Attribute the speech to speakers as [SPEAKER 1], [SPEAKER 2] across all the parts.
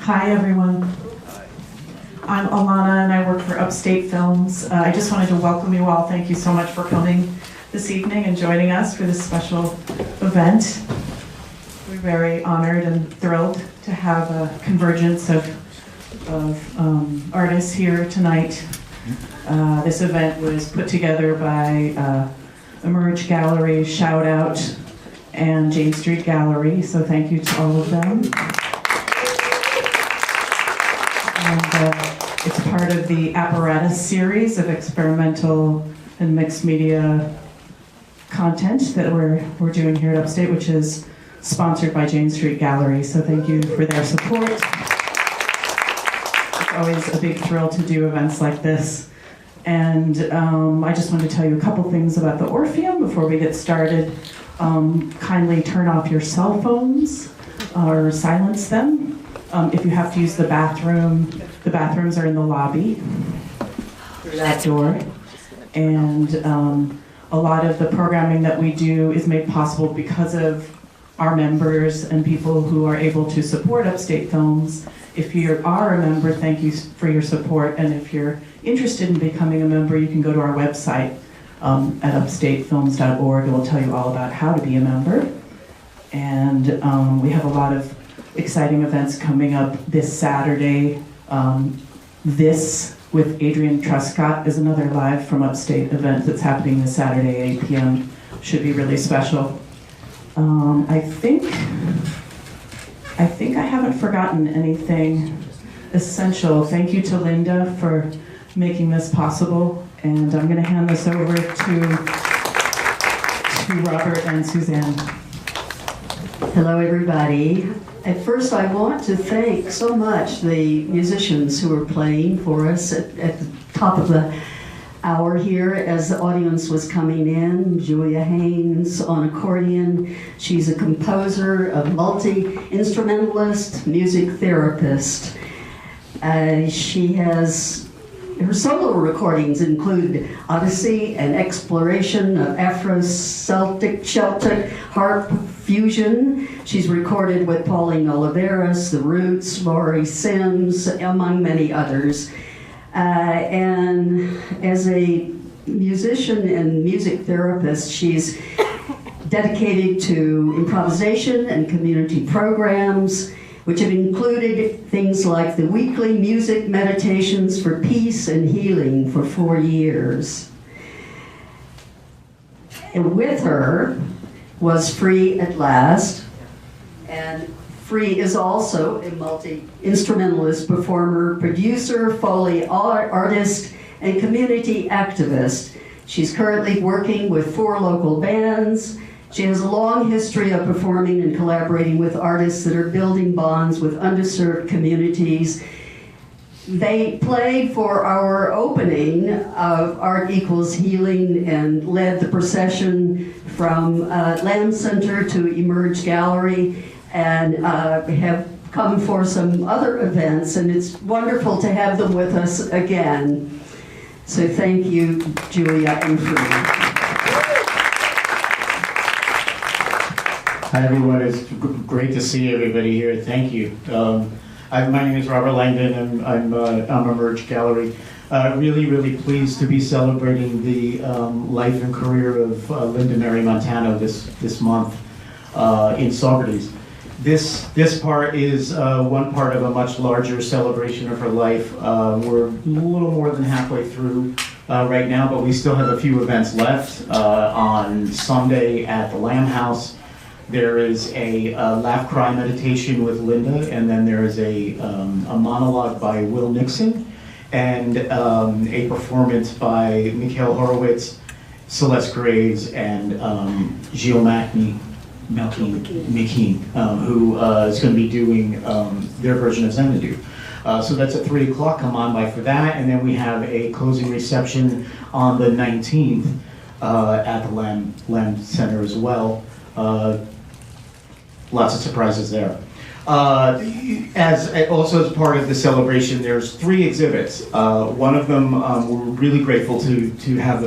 [SPEAKER 1] Hi everyone, I'm Alana and I work for Upstate Films. I just wanted to welcome you all. Thank you so much for coming this evening and joining us for this special event. We're very honored and thrilled to have a convergence of artists here tonight. This event was put together by Emerge Gallery, Shout Out, and Jane Street Gallery, so thank you to all of them. And it's part of the Apparatus series of experimental and mixed media content that we're doing here at Upstate, which is sponsored by Jane Street Gallery, so thank you for their support. It's always a big thrill to do events like this. And I just wanted to tell you a couple things about the Orpheum before we get started. Kindly turn off your cell phones or silence them. If you have to use the bathrooms are in the lobby through that door. And a lot of the programming that we do is made possible because of our members and people who are able to support Upstate Films. If you are a member, thank you for your support. And if you're interested in becoming a member, you can go to our website at upstatefilms.org. It will tell you all about how to be a member. And we have a lot of exciting events coming up this Saturday. This with Adrian Truscott is another live from Upstate event that's happening this Saturday, 8 p.m. Should be really special. I think I haven't forgotten anything essential. Thank you to Linda for making this possible, and I'm going to hand this over to Robert and Suzanne.
[SPEAKER 2] Hello, everybody. At first, I want to thank so much the musicians who are playing for us at the top of the hour here as the audience was coming in. Julia Haynes on accordion. She's a composer, a multi-instrumentalist, music therapist. She has, her solo recordings include Odyssey, an exploration of Afro-Celtic harp fusion. She's recorded with Pauline Oliveras, The Roots, Laurie Sims, among many others. And as a musician and music therapist, she's dedicated to improvisation and community programs, which have included things like the weekly music meditations for peace and healing for 4 years. And with her was Free at Last, and Free is also a multi-instrumentalist, performer, producer, Foley artist, and community activist. She's currently working with 4 local bands. She has a long history of performing and collaborating with artists that are building bonds with underserved communities. They played for our opening of Art Equals Healing and led the procession from Lamb Center to Emerge Gallery, and have come for some other events, and it's wonderful to have them with us again. So thank you, Julia and Free.
[SPEAKER 3] Hi everyone, it's great to see everybody here. Thank you. My name is Robert Langdon, and I'm Emerge Gallery. Really pleased to be celebrating the life and career of Linda Mary Montano this month in Saugerties. This part is one part of a much larger celebration of her life. We're a little more than halfway through right now, but we still have a few events left. On Sunday at the Lamb House, there is a laugh cry meditation with Linda, and then there is a monologue by Will Nixon, and a performance by Mikhail Horowitz, Celeste Graves and Gilles McKean, who is going to be doing their version of Xanadu. So that's at 3 o'clock. Come on by for that. And then we have a closing reception on the 19th at the Lamb Center as well. Lots of surprises there. Also as part of the celebration, there's 3 exhibits. One of them, we're really grateful to have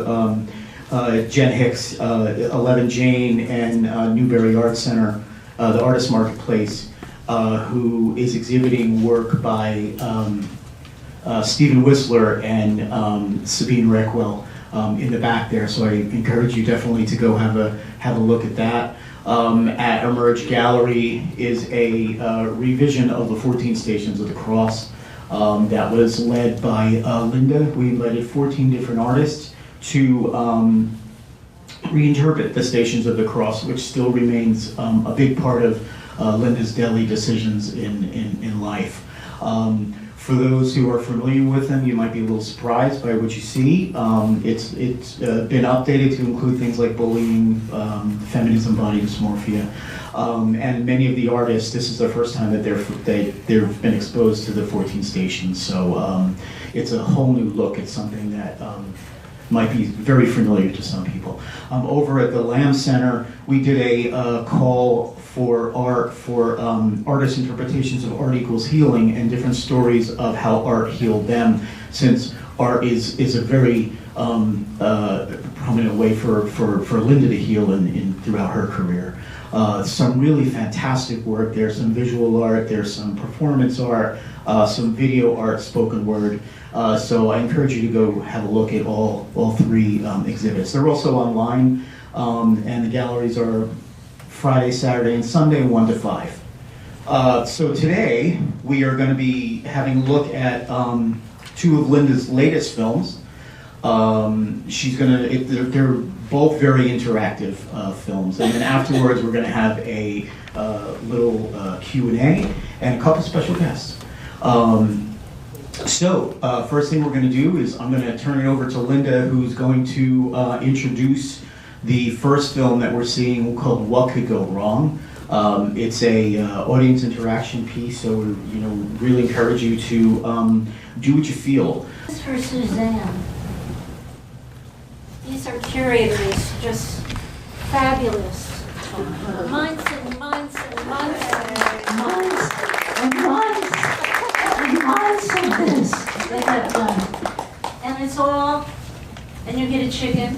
[SPEAKER 3] Jen Hicks, 11 Jane, and Newberry Arts Center, the Artist Marketplace, who is exhibiting work by Stephen Whistler and Sabine Reckwell in the back there. So I encourage you definitely to go have a look at that. At Emerge Gallery is a revision of the 14 Stations of the Cross that was led by Linda. We invited 14 different artists to reinterpret the Stations of the Cross, which still remains a big part of Linda's daily decisions in life. For those who are familiar with them, you might be a little surprised by what you see. It's been updated to include things like bullying, feminism, body dysmorphia, and many of the artists, this is the first time that they've been exposed to the 14 Stations. So it's a whole new look. It's something that might be very familiar to some people. Over at the Lamb Center, we did a call for art, for artist interpretations of art equals healing and different stories of how art healed them, since art is a very prominent way for Linda to heal throughout her career. Some really fantastic work. There's some visual art, there's some performance art, some video art, spoken word. So I encourage you to go have a look at all 3 exhibits. They're also online, and the galleries are Friday, Saturday, and Sunday, 1 to 5. So today we are going to be having a look at 2 of Linda's latest films. They're both very interactive films, and then afterwards we're going to have a little Q&A and a couple special guests. First thing we're going to do is I'm going to turn it over to Linda, who's going to introduce the first film that we're seeing called What Could Go Wrong. It's a audience interaction piece, so we really encourage you to do what you feel.
[SPEAKER 4] This is for Suzanne. These are curators, just fabulous. Months and months and months and months and months and months of this they have done. And it's all, and you get a chicken.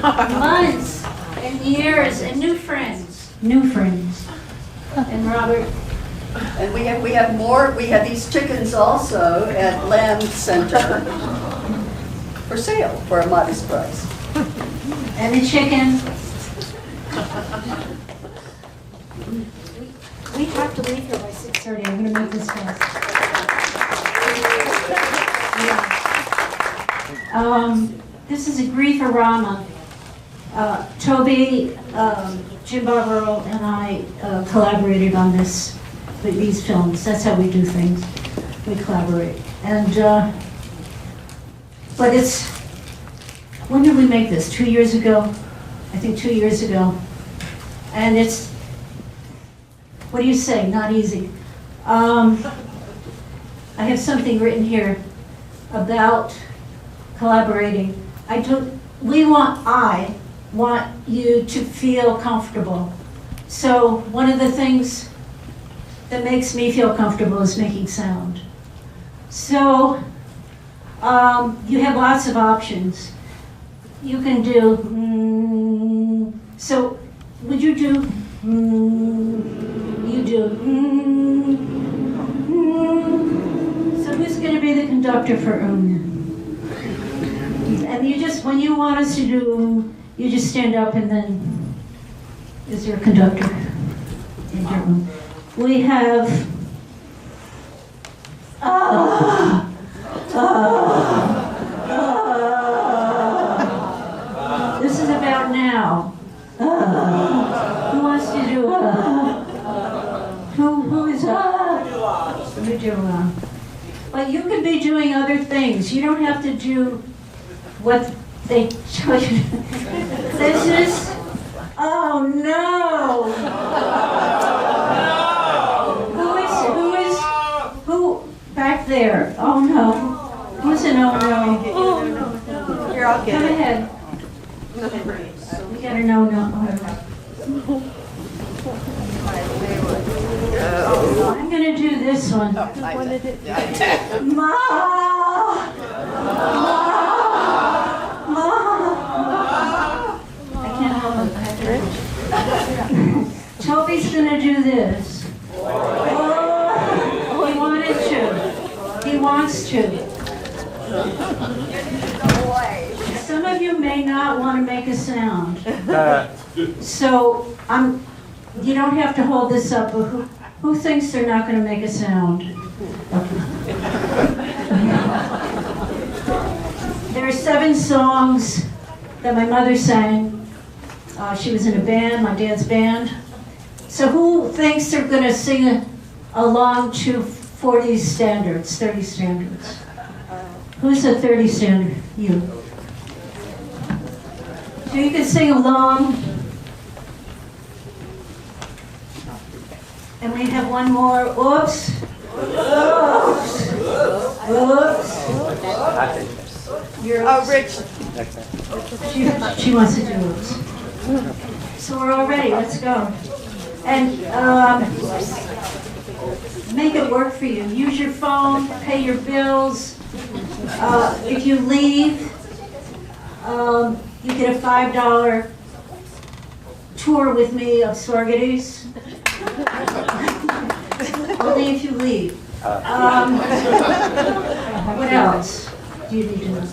[SPEAKER 4] Months and years and new friends. New friends. And Robert.
[SPEAKER 2] And we have more. We have these chickens also at Lamb Center for sale for a modest price.
[SPEAKER 4] And the chicken. We have to leave here by 6:30. I'm going to make this fast. This is a Grief-A-Rama. Toby, Jim Barbaro, and I collaborated on these films. That's how we do things. We collaborate. And, but when did we make this? 2 years ago? I think 2 years ago. And what do you say? Not easy. I have something written here about collaborating. I want you to feel comfortable. So one of the things that makes me feel comfortable is making sound. So you have lots of options. You can do, so would you do, you do, so who's going to be the conductor for And you just, when you want us to do, you just stand up and then, is there a conductor? We have, this is about now. Who wants to do, who is, you do, but you could be doing other things. You don't have to do what they tell you, this is, oh no! Who back there? Oh no. Who's an oh no?
[SPEAKER 5] Here, I'll get
[SPEAKER 4] Come
[SPEAKER 5] it.
[SPEAKER 4] ahead. We got a no no. I'm gonna do this one. Ma! Ma! Ma! I can't help it. Toby's gonna do this. Oh, he wanted to. He wants to. Some of you may not want to make a sound. So you don't have to hold this up, but who thinks they're not going to make a sound? There are 7 songs that my mother sang. She was in a band, my dad's band. So who thinks they're going to sing along to 40 standards, 30 standards? Who's a 30 standard? You. So you can sing along. And we have one more. Oops. Oops. Oops. You're
[SPEAKER 5] Oh, Rich.
[SPEAKER 4] she wants to do oops. So we're all ready. Let's go. And make it work for you. Use your phone. Pay your bills. If you leave, you get a $5 tour with me of Saugerties. Only if you leave. What else do you need to know?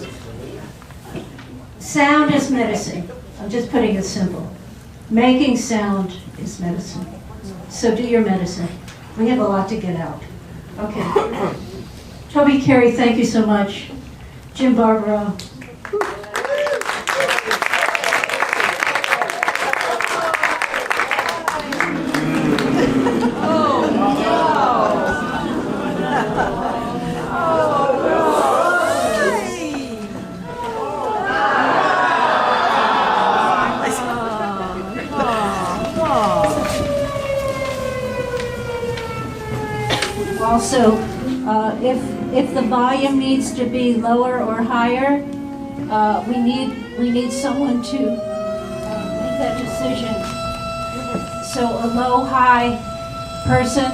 [SPEAKER 4] Sound is medicine. I'm just putting it simple. Making sound is medicine. So do your medicine. We have a lot to get out. Okay. Tobe Carey, thank you so much. Jim Barbaro. Also, if the volume needs to be lower or higher, we need someone to make that decision. So a low-high person,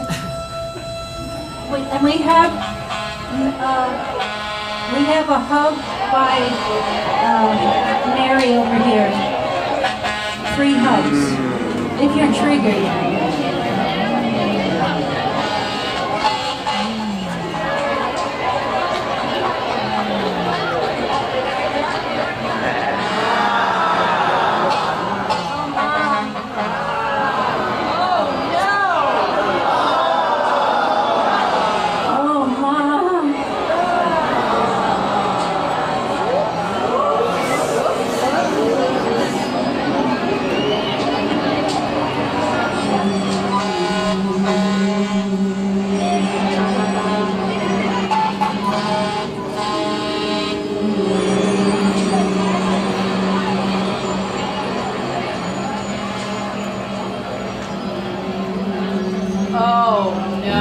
[SPEAKER 4] and we have a hug by Mary over here. 3 hugs if you're triggered. Oh no!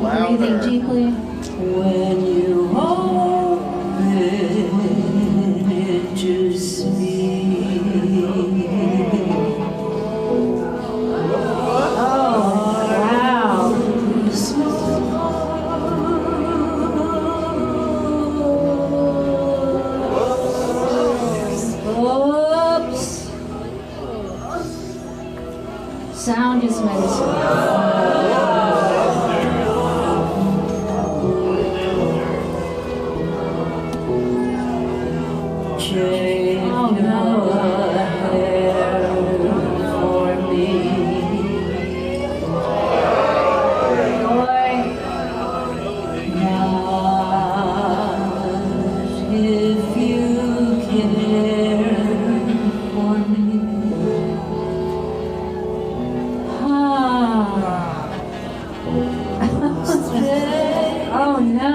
[SPEAKER 4] Breathing deeply. When you open it to sleep. Oh, wow. Oops. Sound is medicine. Oh no. For me. Boy. Not if you care for me. Oh no.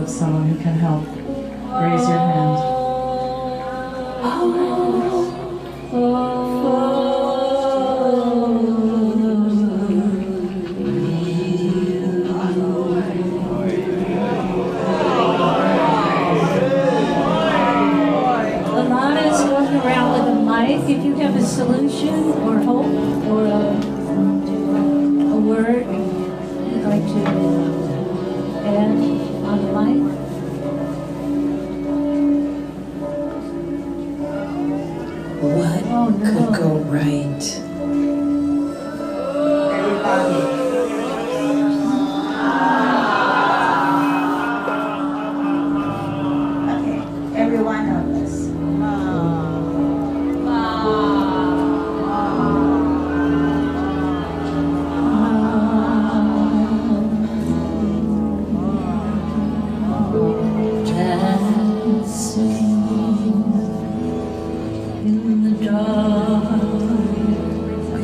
[SPEAKER 1] Someone who can help, raise your hand.
[SPEAKER 4] Alana's walking around with a mic. If you have a solution or hope or a word you'd like to add on the mic.
[SPEAKER 6] What could go right?
[SPEAKER 5] Okay, every one of us.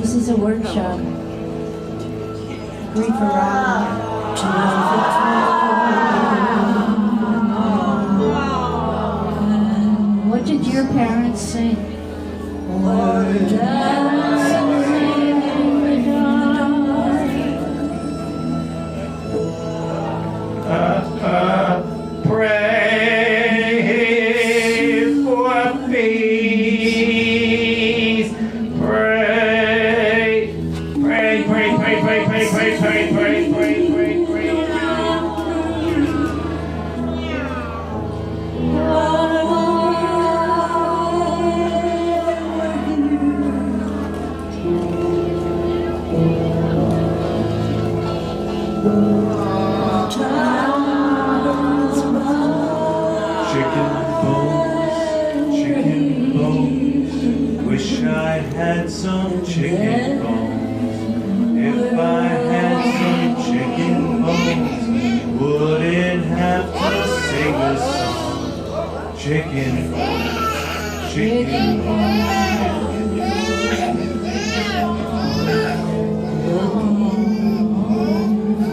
[SPEAKER 4] This is a workshop. Grief around. What did your parents sing?
[SPEAKER 3] Pray for peace. Pray, pray, pray, pray, pray, pray, pray, pray, pray, pray, pray, pray.
[SPEAKER 7] Chicken bones, wish I had some chicken bones. If I had some chicken bones, wouldn't have to sing a song. Chicken bones, chicken bones.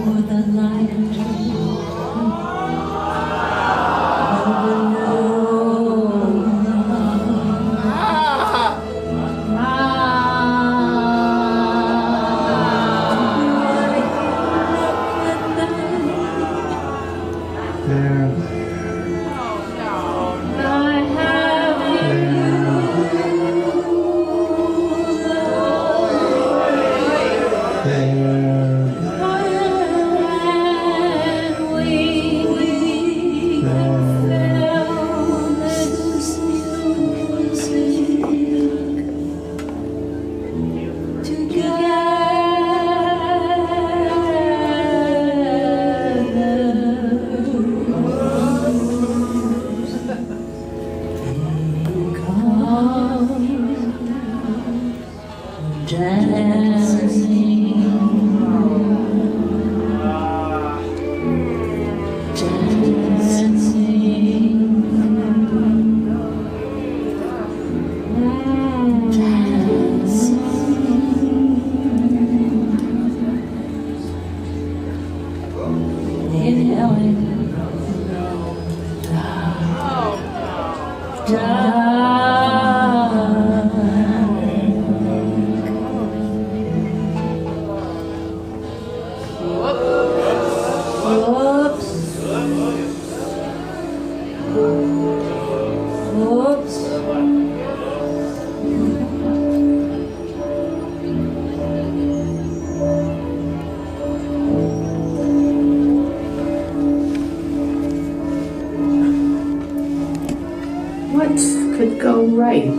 [SPEAKER 4] For the light.
[SPEAKER 6] inhaling.
[SPEAKER 8] What could go right?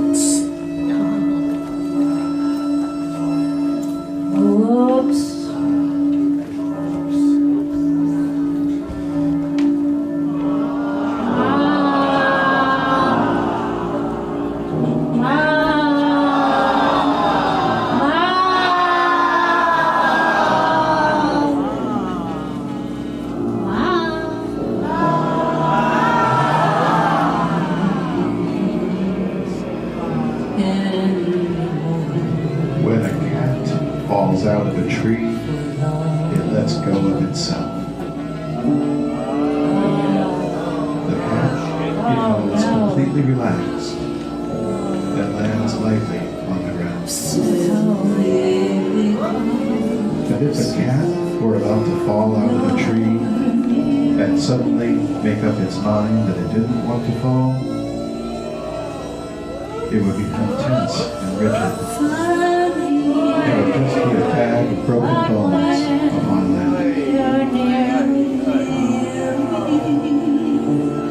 [SPEAKER 6] Whoops.
[SPEAKER 9] When a cat falls out of a tree, it lets go of itself. The cat becomes completely relaxed and lands lightly on the ground. But if a cat were about to fall out of a tree and suddenly make up its mind that it didn't want to fall, it would become tense and rigid. It would just be a bag of broken bones upon landing.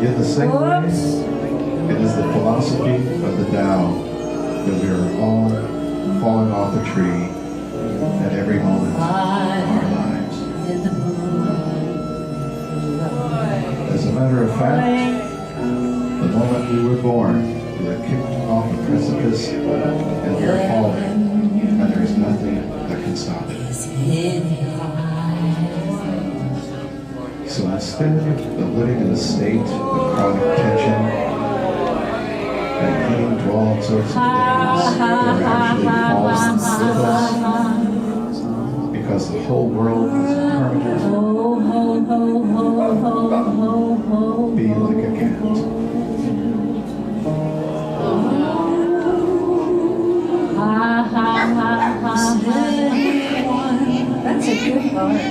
[SPEAKER 9] In the same way, it is the philosophy of the Tao that we are all falling off the tree at every moment of our lives. As a matter of fact, the moment we were born, we are kicked off a precipice and we are falling, and there is nothing that can stop it. So instead of living in a state of chronic tension and clinging to all sorts of things that are actually false with us, because the whole world is impermanent, be like a cat.
[SPEAKER 6] That's a good part.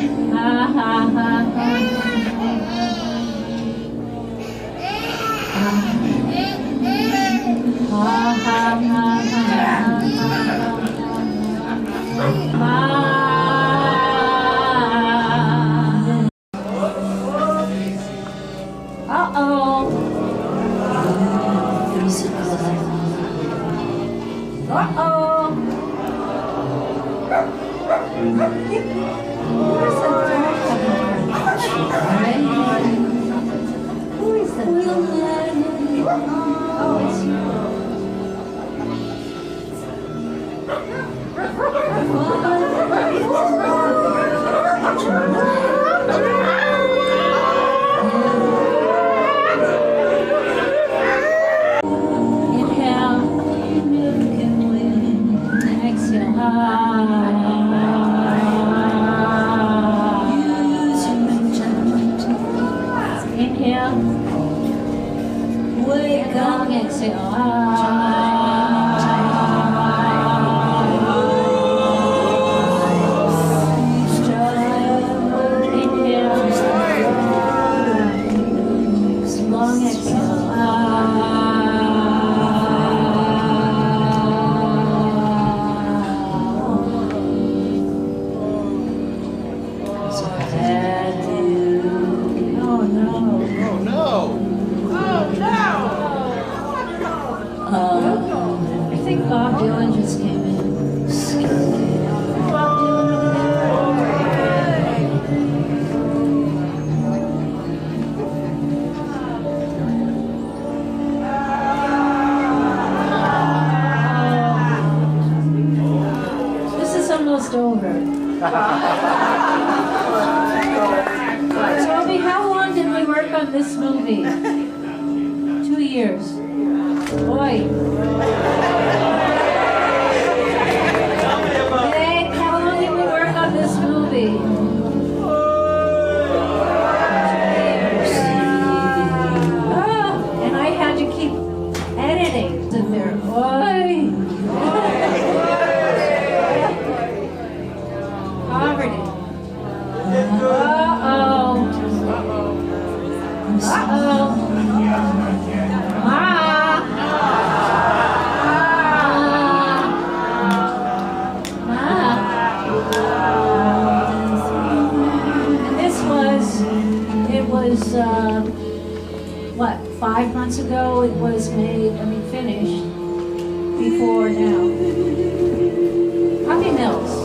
[SPEAKER 4] Toby, how long did we work on this movie? 2 years. Boy. Hey, how long did we work on this movie? What, 5 months ago it was made, finished, before now. Puppy Mills.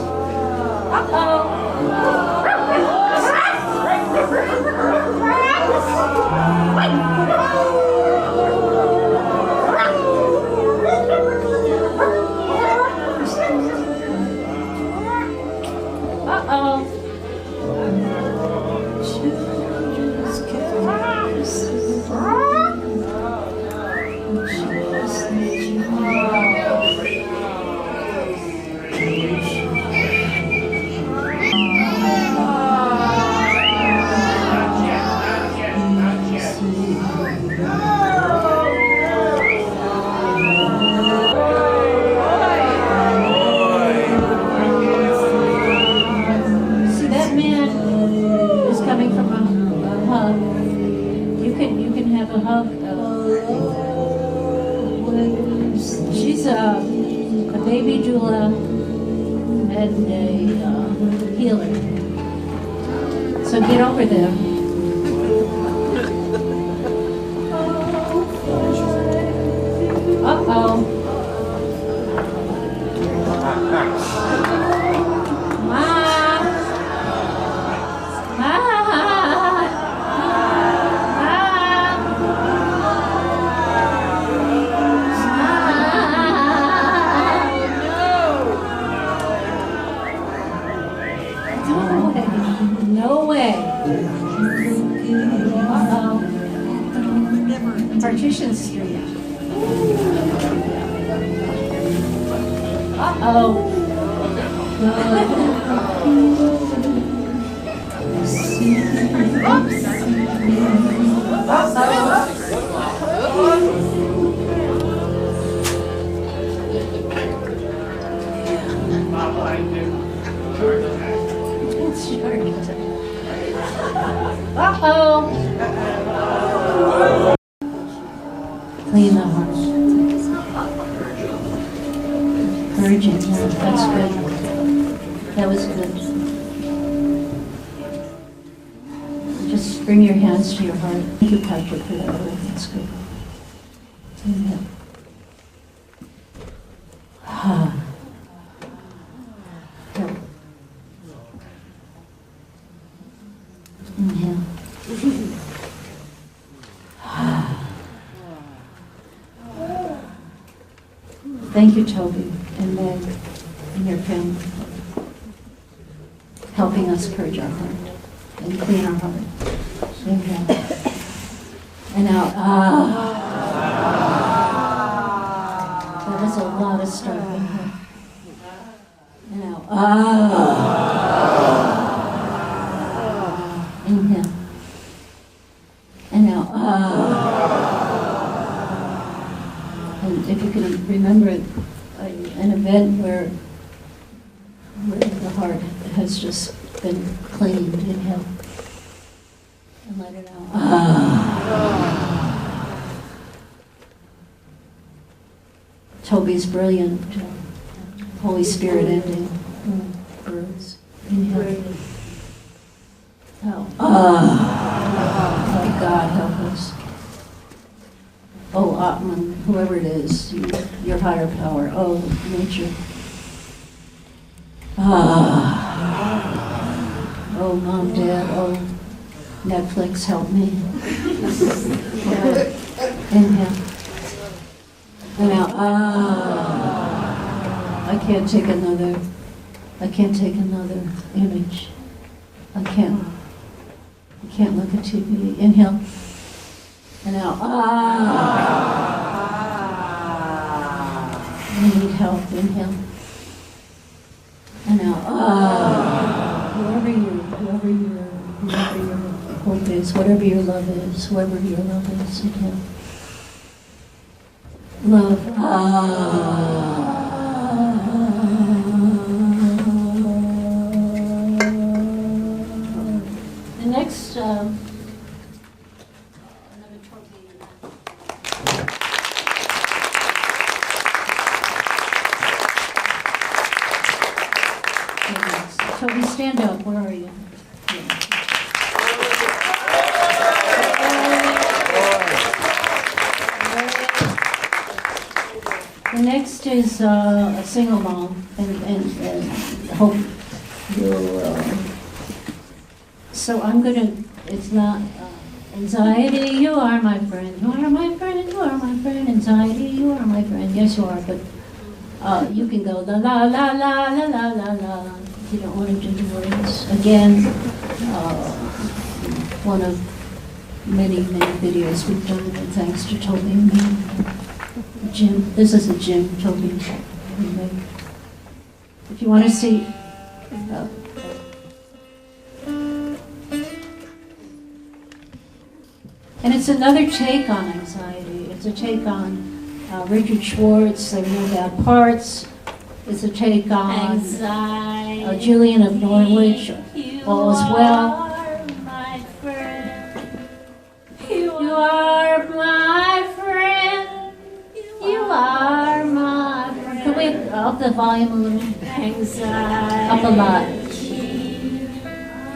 [SPEAKER 4] She's a baby doula and a healer. So get over there. Uh-oh. Partition Street. Uh-oh. Uh-oh. Clean the heart. Purging, yeah, that's good. That was good. Just bring your hands to your heart. Thank you, Patrick, for that work. That's good. Inhale. Inhale. Thank you, Toby and Meg and your family, helping us purge our heart and clean our heart. Inhale. And out. That was a lot of stuff in here. And out. Inhale. And out. And if you can remember an event where the heart has just been cleaned, inhale and let it out. Toby's brilliant Holy Spirit ending. Words. Inhale. Out. Oh, God help us. Oh, Atman, whoever it is, your higher power. Oh, nature. Oh, Mom, Dad. Oh, Netflix, help me. Inhale. And out. I can't take another image. I can't look at TV. Inhale. And out. I need help. Inhale. And out. Whoever your hope is, whatever your love is, whoever your love is, inhale. Love. The next stand up. Where are you? The next is a sing-along, and hope you'll. So I'm gonna. It's not anxiety. You are my friend. You are my friend. You are my friend. Anxiety. You are my friend. Yes, you are. But you can go la la la la la la la la. If you don't want to do the words again. One of many videos we've done, and thanks to Tobe and me. Jim, this is a Jim, Tobe. If you want to see, and it's another take on anxiety. It's a take on Richard Schwartz, There Are No Bad Parts. It's a take on Julian of Norwich, All Is Well. My friend. You are my friend. You are my friend. Can we up the volume a little? Anxiety. Up a lot.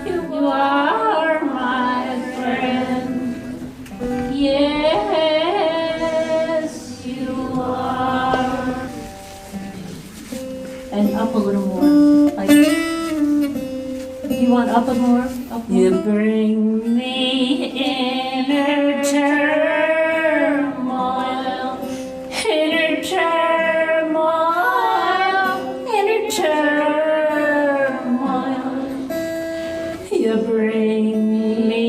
[SPEAKER 4] You are my friend. Yes, you are. And up a little more. Like, you want up a more? Up more? You bring me inner turmoil, inner turmoil, inner turmoil. You bring me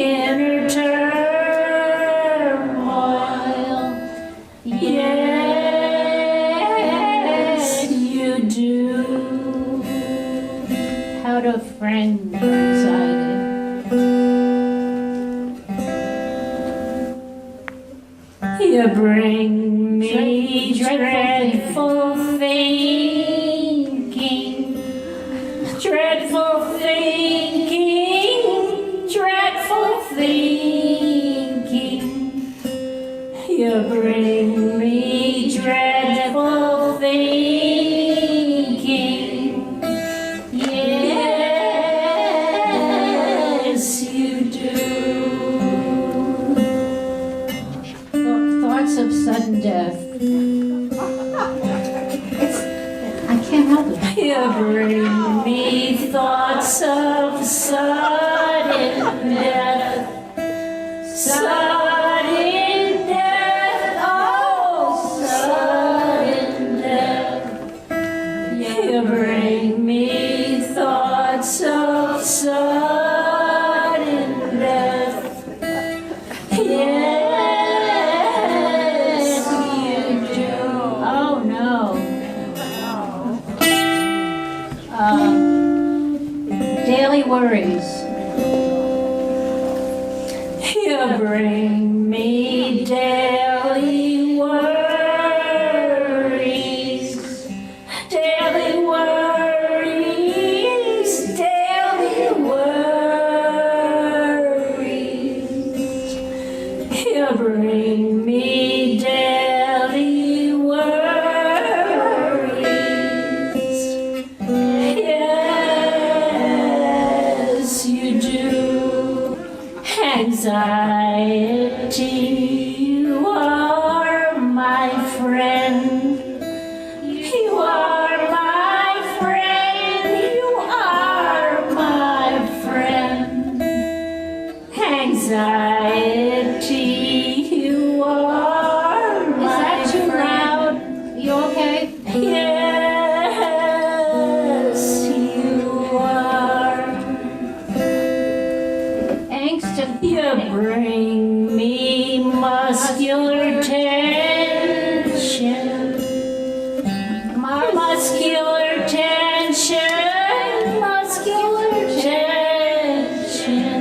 [SPEAKER 4] inner turmoil. Yes, you do. How to friend your anxiety. You bring me dreadful thinking, dreadful thinking, dreadful thinking. You bring me dreadful thinking. Yes, you do. Thoughts of sudden death. I can't help it. You bring me thoughts of sudden death. Sudden death. Oh, sudden death. You bring me thoughts of sudden death. Yes, you do. Oh no. Daily worries. You bring me daily worries. Daily worries. Daily worries. You bring me daily worries. Yes, you do. Anxiety, you are my friend. You are my friend. You are my friend. Anxiety, you are my friend. Is that too loud? You okay? Yes, you are. Angst and you bring me muscular tension. Muscular tension. Muscular tension.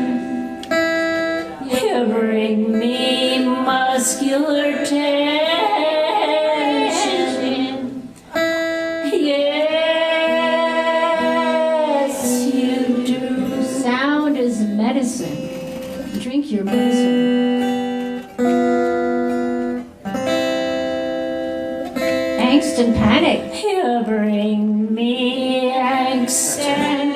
[SPEAKER 4] You bring me muscular tension. Yes, you do. Sound is medicine. Drink your medicine. Angst and panic. You bring me angst and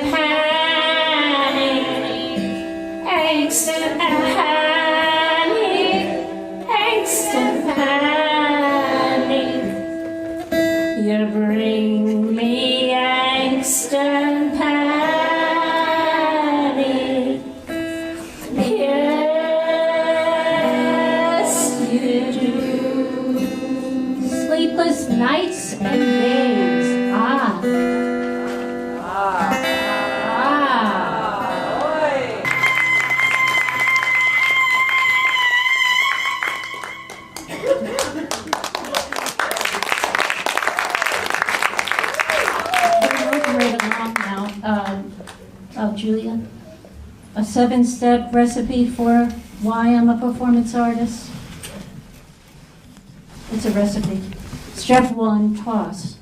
[SPEAKER 4] a 7-step recipe for why I'm a performance artist. It's a recipe. Step 1, toss.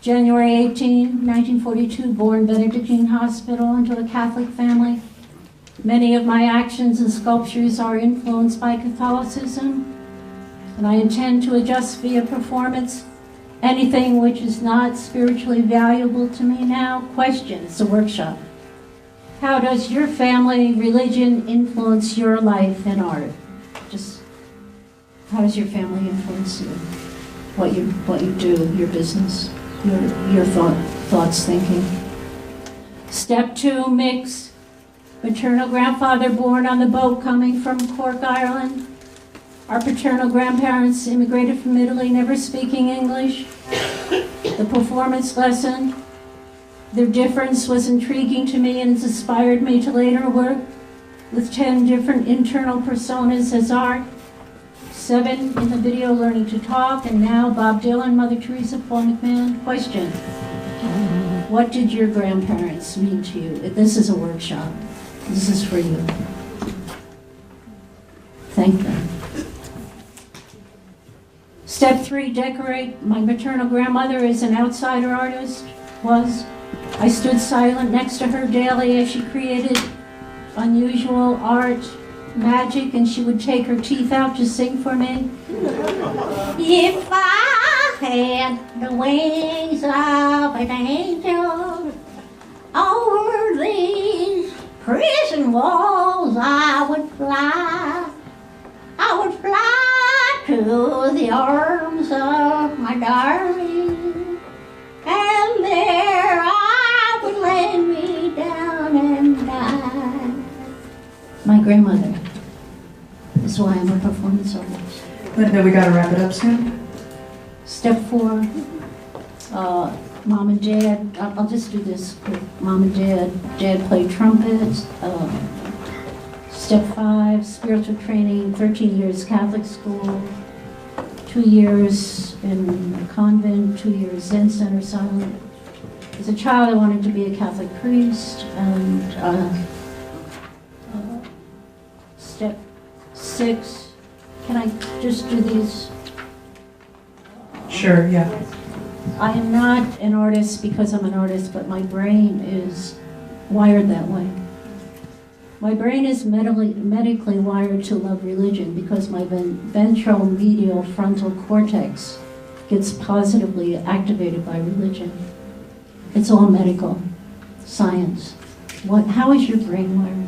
[SPEAKER 4] January 18, 1942, born Benedictine Hospital into a Catholic family. Many of my actions and sculptures are influenced by Catholicism, and I intend to adjust via performance anything which is not spiritually valuable to me now. Question, it's a workshop. How does your family religion influence your life and art? Just how does your family influence you? What you do, your business, your thoughts, thinking. Step 2, mix. Maternal grandfather born on the boat coming from Cork, Ireland. Our paternal grandparents immigrated from Italy, never speaking English. The performance lesson, their difference was intriguing to me and has inspired me to later work with 10 different internal personas as art. 7 in the video, learning to talk, and now Bob Dylan, Mother Teresa, Paul McMahon. Question, what did your grandparents mean to you? This is a workshop. This is for you. Thank them. Step 3, decorate. My maternal grandmother is an outsider artist, was. I stood silent next to her daily as she created unusual art, magic, and she would take her teeth out to sing for me. If I had the wings of an angel over these prison walls, I would fly. I would fly to the arms of my darling, and there I would lay me down and die. My grandmother is why I'm a performance artist.
[SPEAKER 1] Linda, we gotta wrap it up soon.
[SPEAKER 4] Step 4, mom and dad. I'll just do this quick. Mom and dad. Dad played trumpet. Step 5, spiritual training, 13 years Catholic school, 2 years in a convent, 2 years Zen Center silent. As a child, I wanted to be a Catholic priest, and step 6, can I just do these?
[SPEAKER 1] Sure, yeah.
[SPEAKER 4] I am not an artist because I'm an artist, but my brain is wired that way. My brain is medically wired to love religion because my ventral medial frontal cortex gets positively activated by religion. It's all medical science. How is your brain wired?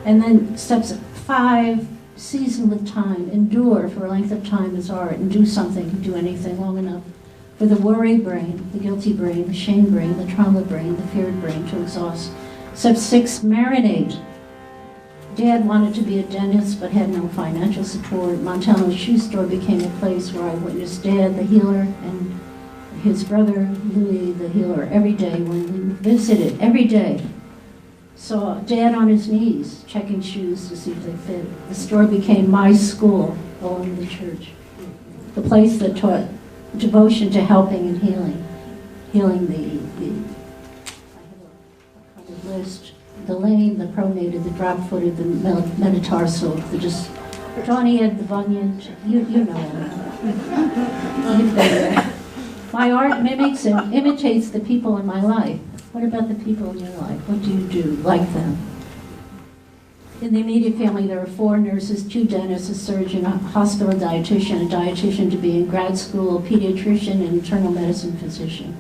[SPEAKER 4] And then steps 5, season with time, endure for a length of time as art, and do something, do anything long enough for the worry brain, the guilty brain, the shame brain, the trauma brain, the feared brain to exhaust. Step 6, marinate. Dad wanted to be a dentist but had no financial support. Montano's shoe store became a place where I witnessed Dad, the healer, and his brother, Louis, the healer, every day when we visited, every day. Saw Dad on his knees, checking shoes to see if they fit. The store became my school along the church, the place that taught devotion to helping and healing. Healing I have a kind of list. The lame, the pronated, the drop-footed, the metatarsal, the Johnny had the bunion. You know. You've been there. My art mimics and imitates the people in my life. What about the people in your life? What do you do like them? In the immediate family, there are 4 nurses, 2 dentists, a surgeon, a hospital dietitian, a dietitian to be in grad school, a pediatrician, and internal medicine physician.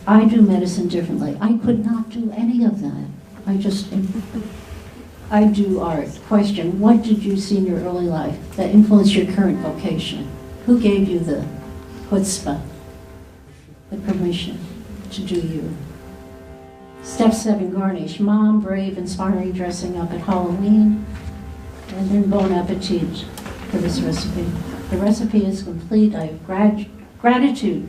[SPEAKER 4] I do medicine differently. I could not do any of that. I do art. Question, what did you see in your early life that influenced your current vocation? Who gave you the chutzpah, the permission to do you? Step 7, garnish. Mom, brave, inspiring, dressing up at Halloween, and then bon appetit for this recipe. The recipe is complete. I have gratitude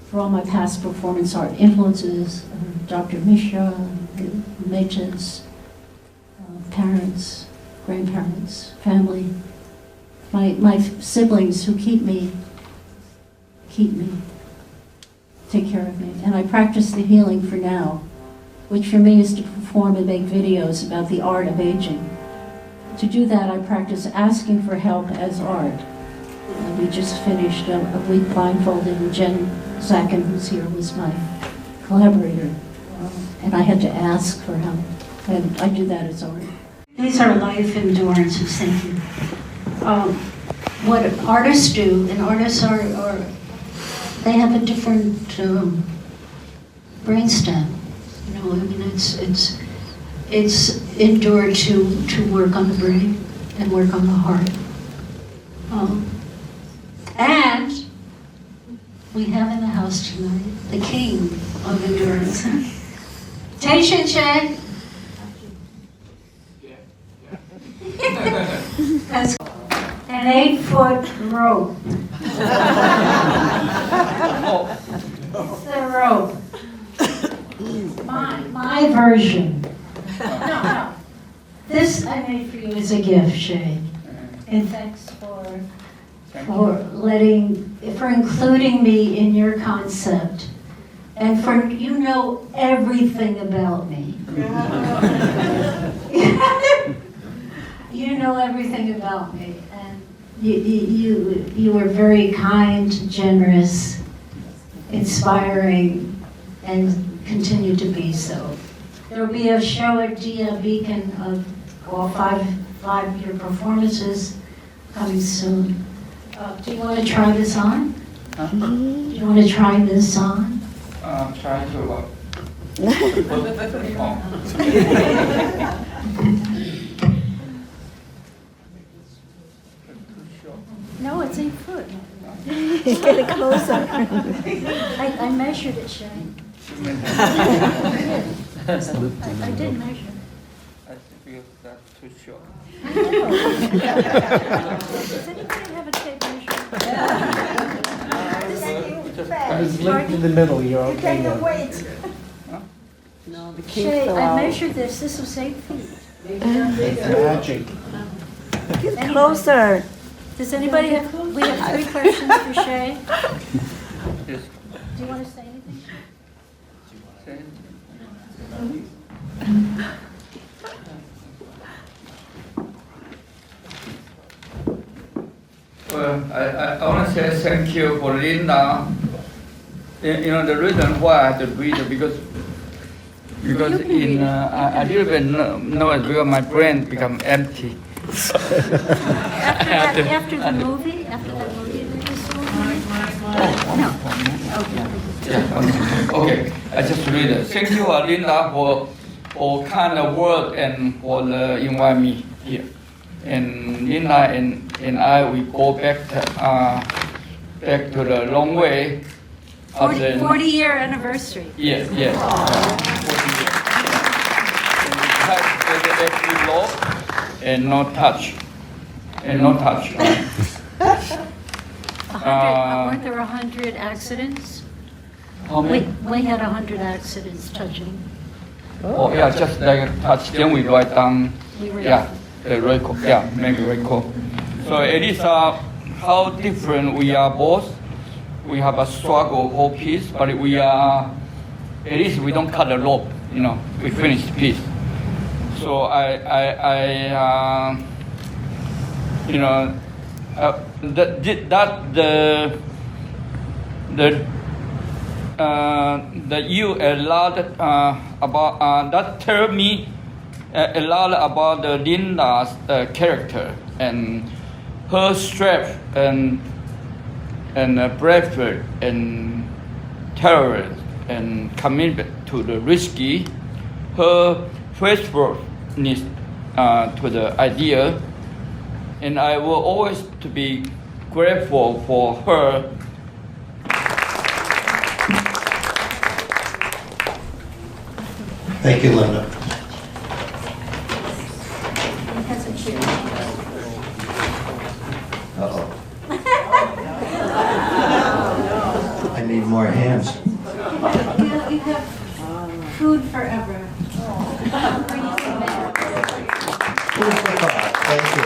[SPEAKER 4] for all my past performance art influences, Dr. Mishra, Metas, parents, grandparents, family, my siblings who keep me, take care of me. And I practice the healing for now which for me is to perform and make videos about the art of aging. To do that, I practice asking for help as art. We just finished a week blindfolded, and Jen Zakin, who's here, was my collaborator. And I had to ask for help, and I do that as art. These are life endurances, thank you. What artists do, and artists are they have a different brainstem. You know, I mean, it's endured to work on the brain and work on the heart. And we have in the house tonight the king of endurance, Tehching Hsieh. That's an 8-foot rope. It's the rope. My version. No. This I made for you as a gift, Hsieh. And thanks for including me in your concept. And for you know everything about me. You know everything about me, and you were very kind, generous, inspiring, and continue to be so. There will be a show at Dia Beacon of all five-year performances coming soon. Do you want to try this on? Do you want to try this on?
[SPEAKER 10] Try to what?
[SPEAKER 4] No, it's 8 foot.
[SPEAKER 6] Get it closer.
[SPEAKER 4] I measured it, Hsieh. I did measure.
[SPEAKER 10] I feel that's too short.
[SPEAKER 4] I know. Does anybody have a tape measure?
[SPEAKER 3] It's linked in the middle, you're okay now.
[SPEAKER 6] No, the king
[SPEAKER 4] Hsieh,
[SPEAKER 6] fell
[SPEAKER 4] I
[SPEAKER 6] out.
[SPEAKER 4] measured this. This was 8 feet.
[SPEAKER 3] It's magic.
[SPEAKER 6] Get closer.
[SPEAKER 4] Does anybody have? We have 3 questions for Hsieh.
[SPEAKER 10] Yes.
[SPEAKER 4] Do you want to say anything?
[SPEAKER 10] Well, I want to say thank you for Linda. You know, the reason why I had to read it because in I didn't even know it because my brain become empty.
[SPEAKER 4] After the movie? After that movie we saw? No.
[SPEAKER 10] Yeah. Okay. I just read it. Thank you, Linda, for kind of word and for invite me here. And Linda and I we go back to the long way.
[SPEAKER 4] 40-year anniversary.
[SPEAKER 10] Yes. 40 years. Every law and no touch.
[SPEAKER 4] Weren't there 100 accidents?
[SPEAKER 10] How many?
[SPEAKER 4] We had 100 accidents touching.
[SPEAKER 10] Oh yeah, just like touch. Then we write down.
[SPEAKER 4] We were
[SPEAKER 10] Yeah, the record. Yeah, maybe record. So it is how different we are both. We have a struggle for peace, but we are. At least we don't cut the rope. You know, we finish the piece. So you know, that you allowed about that tell me a lot about Linda's character and her strength and bravery and terror and commitment to the risky, her faithfulness to the idea, and I will always to be grateful for her.
[SPEAKER 9] Thank you, Linda.
[SPEAKER 4] That's a cheer.
[SPEAKER 9] Uh-oh. I need more hands.
[SPEAKER 4] You have food forever. I'll bring you some back.
[SPEAKER 9] Thank you.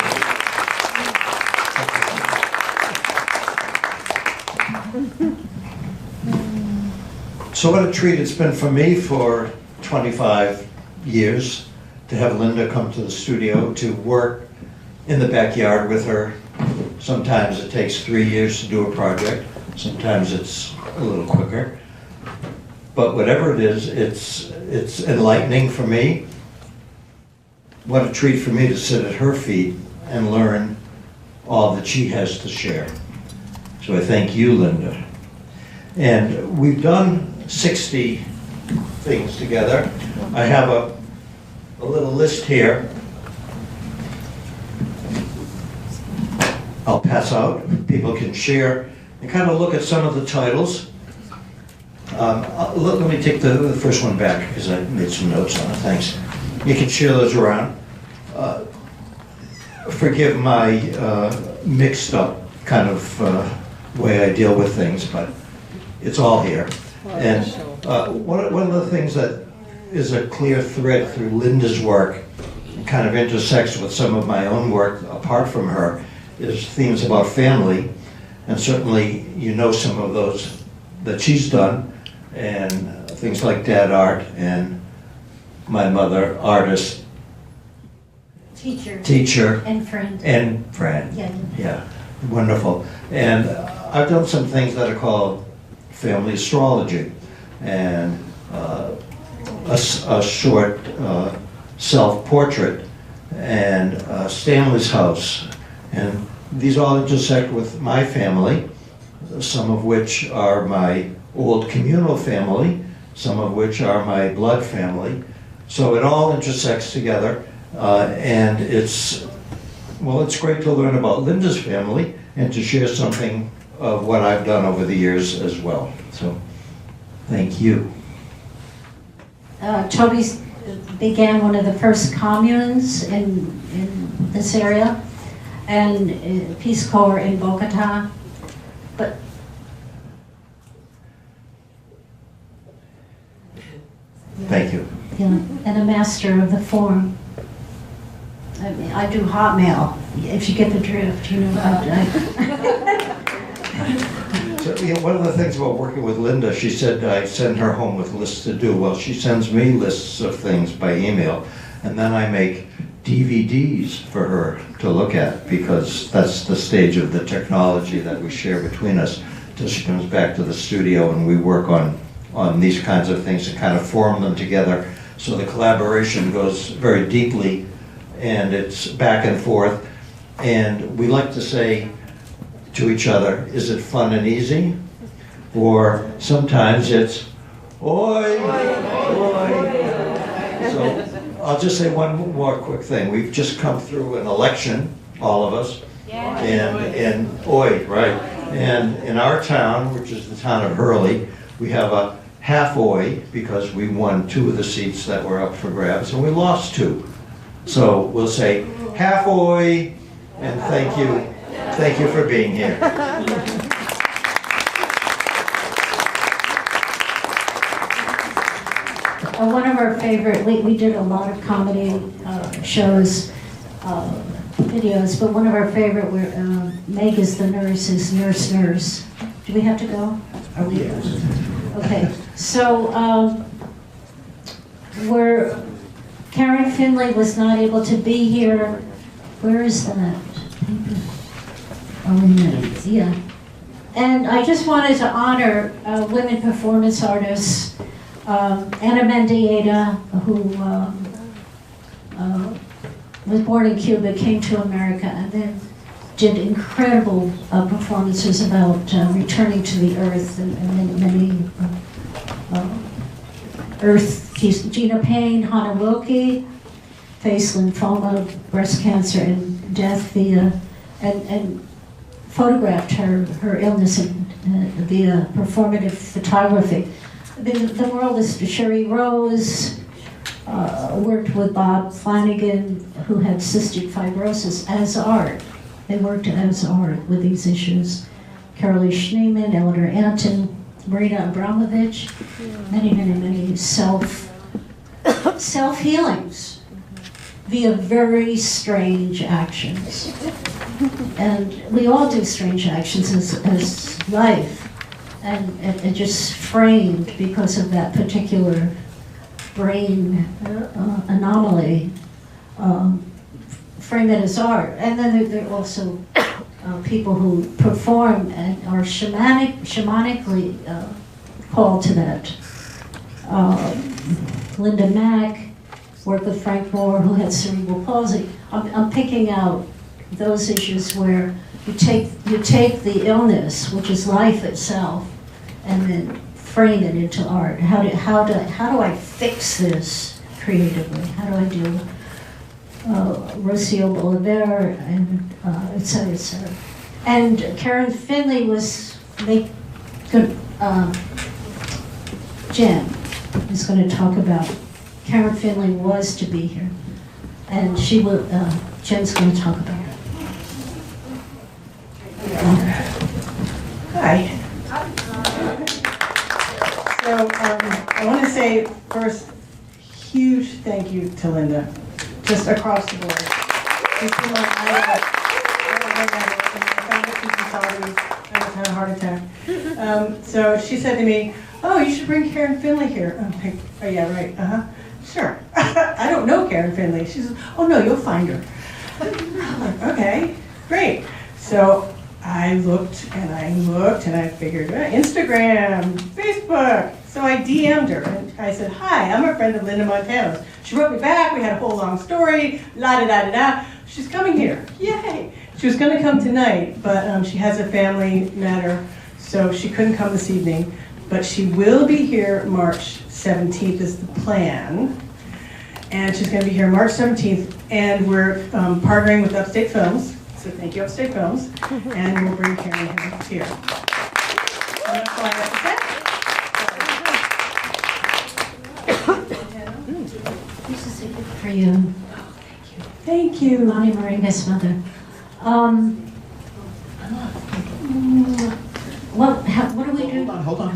[SPEAKER 9] So what a treat it's been for me for
[SPEAKER 11] 25 years to have Linda come to the studio to work in the backyard with her. Sometimes it takes 3 years to do a project. Sometimes it's a little quicker. But whatever it is, it's enlightening for me. What a treat for me to sit at her feet and learn all that she has to share. So I thank you, Linda. And we've done 60 things together. I have a little list here. I'll pass out. People can share and kind of look at some of the titles. Let me take the first one back because I made some notes on it. Thanks. You can share those around. Forgive my mixed up kind of way I deal with things, but it's all here. And one of the things that is a clear thread through Linda's work, and kind of intersects with some of my own work apart from her, is themes about family. And certainly you know some of those that she's done, and things like Dad Art and my mother, artist, teacher,
[SPEAKER 4] and friend.
[SPEAKER 11] Yeah, wonderful. And I've done some things that are called family astrology, and a short self-portrait, and Stanley's house. And these all intersect with my family, some of which are my old communal family, some of which are my blood family. So it all intersects together, and it's great to learn about Linda's family and to share something of what I've done over the years as well. So, thank you.
[SPEAKER 4] Tobe began one of the first communes in this area, and Peace Corps in Bogota. But
[SPEAKER 11] Thank you.
[SPEAKER 4] yeah, and a master of the form. I mean, I do Hotmail, if you get the drift, you know.
[SPEAKER 11] So, one of the things about working with Linda, she said I send her home with lists to do. Well, she sends me lists of things by email, and then I make DVDs for her to look at, because that's the stage of the technology that we share between us, till she comes back to the studio and we work on these kinds of things and kind of form them together. So the collaboration goes very deeply, and it's back and forth. And we like to say to each other, is it fun and easy? Or sometimes it's, oi, oi. So I'll just say one more quick thing. We've just come through an election, all of us. Yeah. And oi, right. And in our town, which is the town of Hurley, we have a half oi because we won 2 of the seats that were up for grabs, and we lost 2. So we'll say half oi, and thank you. Thank you for being here.
[SPEAKER 4] One of our favorite, we did a lot of comedy shows, videos, but one of our favorite, Meg is the nurse, is Nurse. Do we have to go? Are we? Okay, so Karen Finley was not able to be here. Where is that? Oh, yeah. And I just wanted to honor women performance artists, Ana Mendieta, who was born in Cuba, came to America, and then did incredible performances about returning to the earth and many earth. Gina Payne, Hannah Wilkie, face lymphoma, breast cancer, and death via, and photographed her illness via performative photography. The world is Sherry Rose, worked with Bob Flanagan, who had cystic fibrosis, as art. They worked as art with these issues. Carolee Schneemann, Eleanor Anton, Marina Abramovich, many self-healings via very strange actions. And we all do strange actions as life, and just framed because of that particular brain anomaly, frame it as art. And then there are also people who perform and are shamanically called to that. Linda Mack worked with Frank Moore, who had cerebral palsy. I'm picking out those issues where you take the illness, which is life itself, and then frame it into art. How do I fix this creatively? How do I do Rocio Bolivar and et cetera, et cetera. And Karen Finley was Jen is going to talk about. Karen Finley was to be here, and she will. Jen's going to talk about it.
[SPEAKER 1] Hi. So I want to say first, huge thank you to Linda, just across the board. She's been on, I found that she's in Saugerties. I almost had a heart attack. So she said to me, "Oh, you should bring Karen Finley here." I'm like, "Oh yeah, right. Sure." I don't know Karen Finley. She says, "Oh no, you'll find her." I'm like, "Okay, great." So I looked and I figured, Instagram, Facebook. So I DM'd her and I said, "Hi, I'm a friend of Linda Montano's." She wrote me back, we had a whole long story, la-da-da-da-da. She's coming here, yay. She was gonna come tonight, but she has a family matter, so she couldn't come this evening. But she will be here March 17th is the plan. And she's gonna be here March 17th, and we're partnering with Upstate Films. So thank you, Upstate Films, and we'll bring Karen here. And that's all I have to say.
[SPEAKER 4] This is a gift for you.
[SPEAKER 1] Thank you.
[SPEAKER 4] Lonnie Moringa's mother. What do we do?
[SPEAKER 3] Hold on.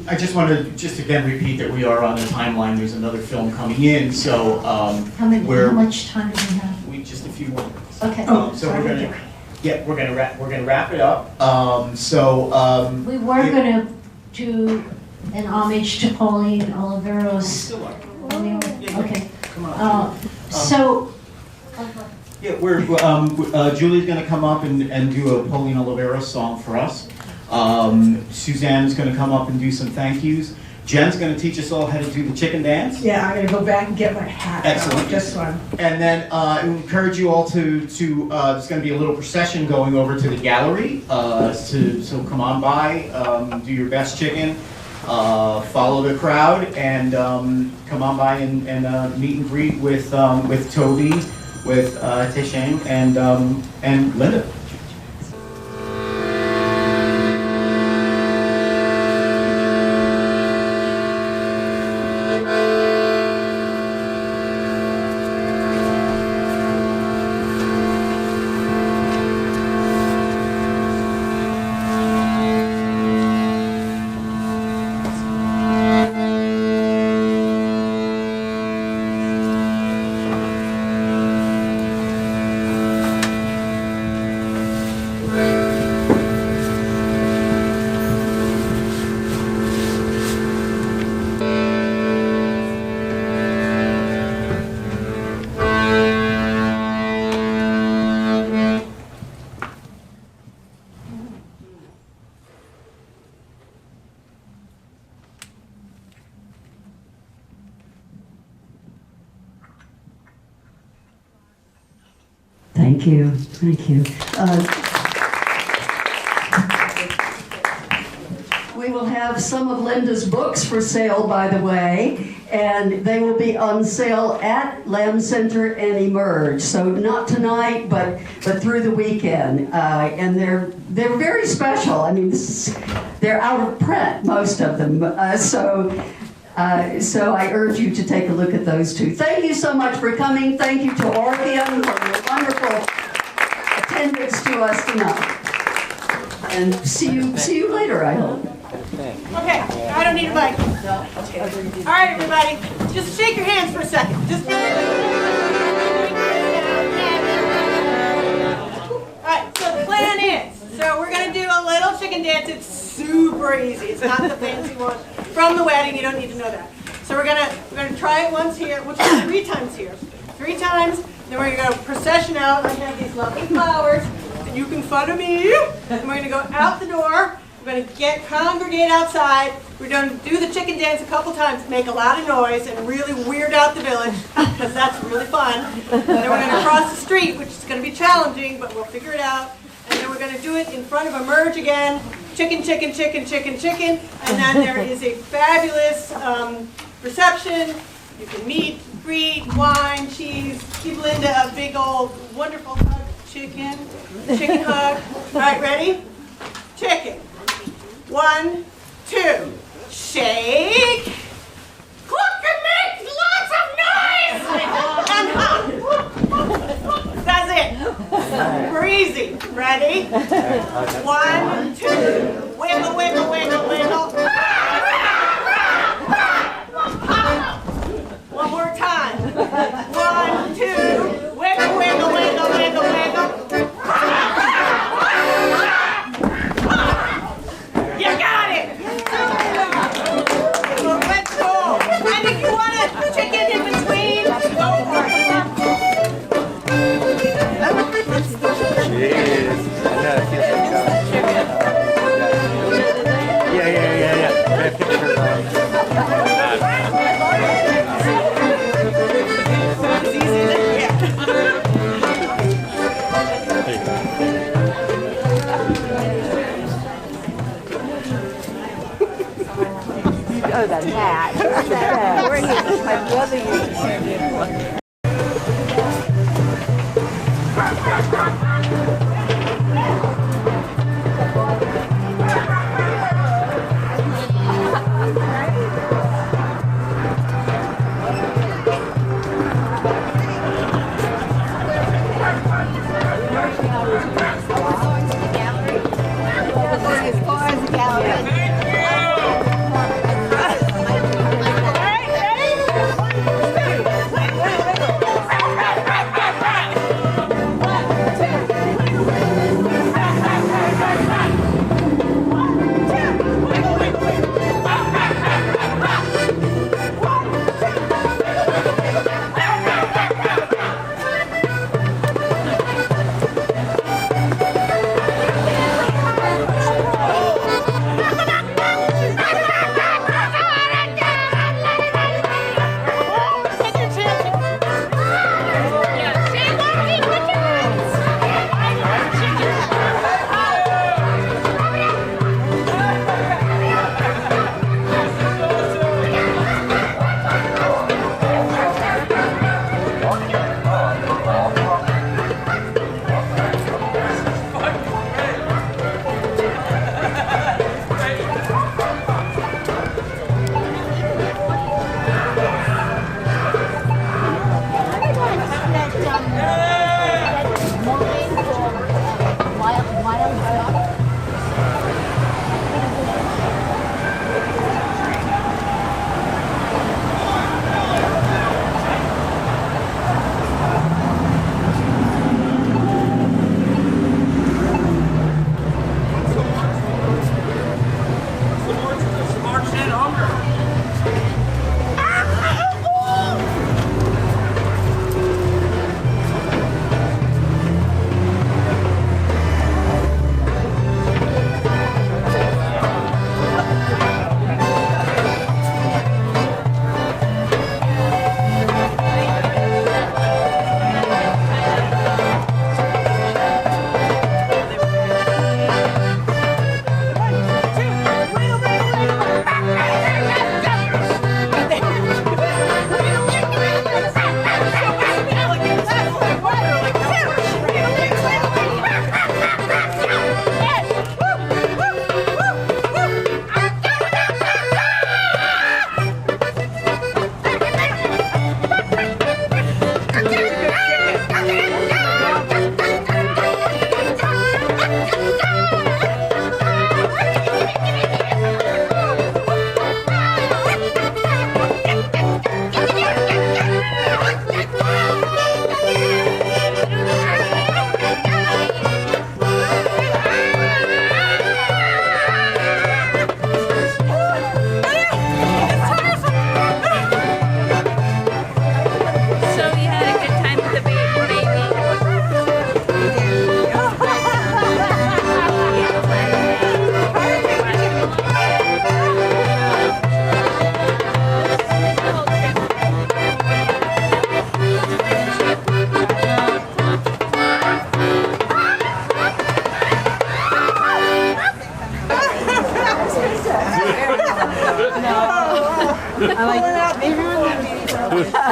[SPEAKER 3] I just want to again repeat that we are on the timeline. There's another film coming in, so
[SPEAKER 4] How much time do we have?
[SPEAKER 3] just a few more minutes.
[SPEAKER 4] Okay.
[SPEAKER 3] So we're gonna wrap it up.
[SPEAKER 4] We were gonna do an homage to Pauline Oliveros. Okay.
[SPEAKER 3] Come on.
[SPEAKER 4] So.
[SPEAKER 3] Yeah, Julie's going to come up and do a Pauline Oliveros song for us. Suzanne's going to come up and do some thank yous. Jen's going to teach us all how to do the chicken dance.
[SPEAKER 1] Yeah, I'm going to go back and get my hat.
[SPEAKER 3] Excellent.
[SPEAKER 1] Just one.
[SPEAKER 3] And then I encourage you all to there's going to be a little procession going over to the gallery. So come on by, do your best chicken, follow the crowd, and come on by and meet and greet with Toby, with Tehching and Linda.
[SPEAKER 2] Thank you. We will have some of Linda's books for sale, by the way, and they will be on sale at Lamb Center and Emerge. So not tonight, but through the weekend. And they're very special. I mean, they're out of print, most of them. So I urge you to take a look at those two. Thank you so much for coming. Thank you to Orpheum for your wonderful attendance to us tonight. And see you later, I hope.
[SPEAKER 12] Okay, I don't need a mic. All right, everybody, just shake your hands for a second. All right, so the plan is, we're gonna do a little chicken dance. It's super easy. It's not the fancy one. from the wedding. You don't need to know that. So we're gonna try it once here. We'll try it 3 times here. 3 times. Then we're gonna go procession out. I have these lovely flowers. And you can follow me. And we're gonna go out the door. We're gonna congregate outside. We're gonna do the chicken dance a couple times, make a lot of noise, and really weird out the village, because that's really fun. And then we're gonna cross the street, which is gonna be challenging, but we'll figure it out. And then we're gonna do it in front of a merge again. Chicken, chicken, chicken, chicken, chicken. And then there is a fabulous reception. You can meet, greet, wine, cheese, give Linda a big old wonderful hug. Chicken hug. All right, ready? Chicken. 1, 2, shake. Cluck and make lots of noise. And hug. That's it. Breezy. Ready? 1, 2, wiggle, wiggle, wiggle, wiggle. One more time. 1, 2, wiggle, wiggle, wiggle, wiggle, wiggle. You got it. Well, let's go. And if you want a chicken in between, go for it.
[SPEAKER 6] Oh, the hat. Where is my brother used to
[SPEAKER 12] Ready?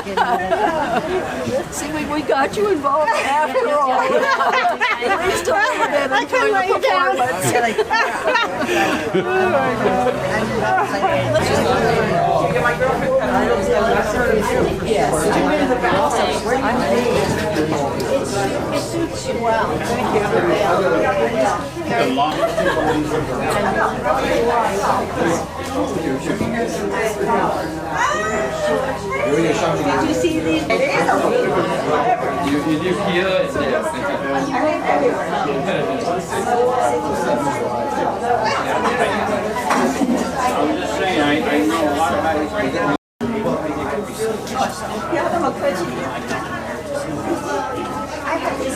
[SPEAKER 2] See, we got you involved after all. Please don't forget to enjoy the performance.
[SPEAKER 4] It suits you well. Thank you.
[SPEAKER 5] Did you see these?
[SPEAKER 10] You live here and there.
[SPEAKER 13] I'm just saying, I know a lot about it.
[SPEAKER 5] I have this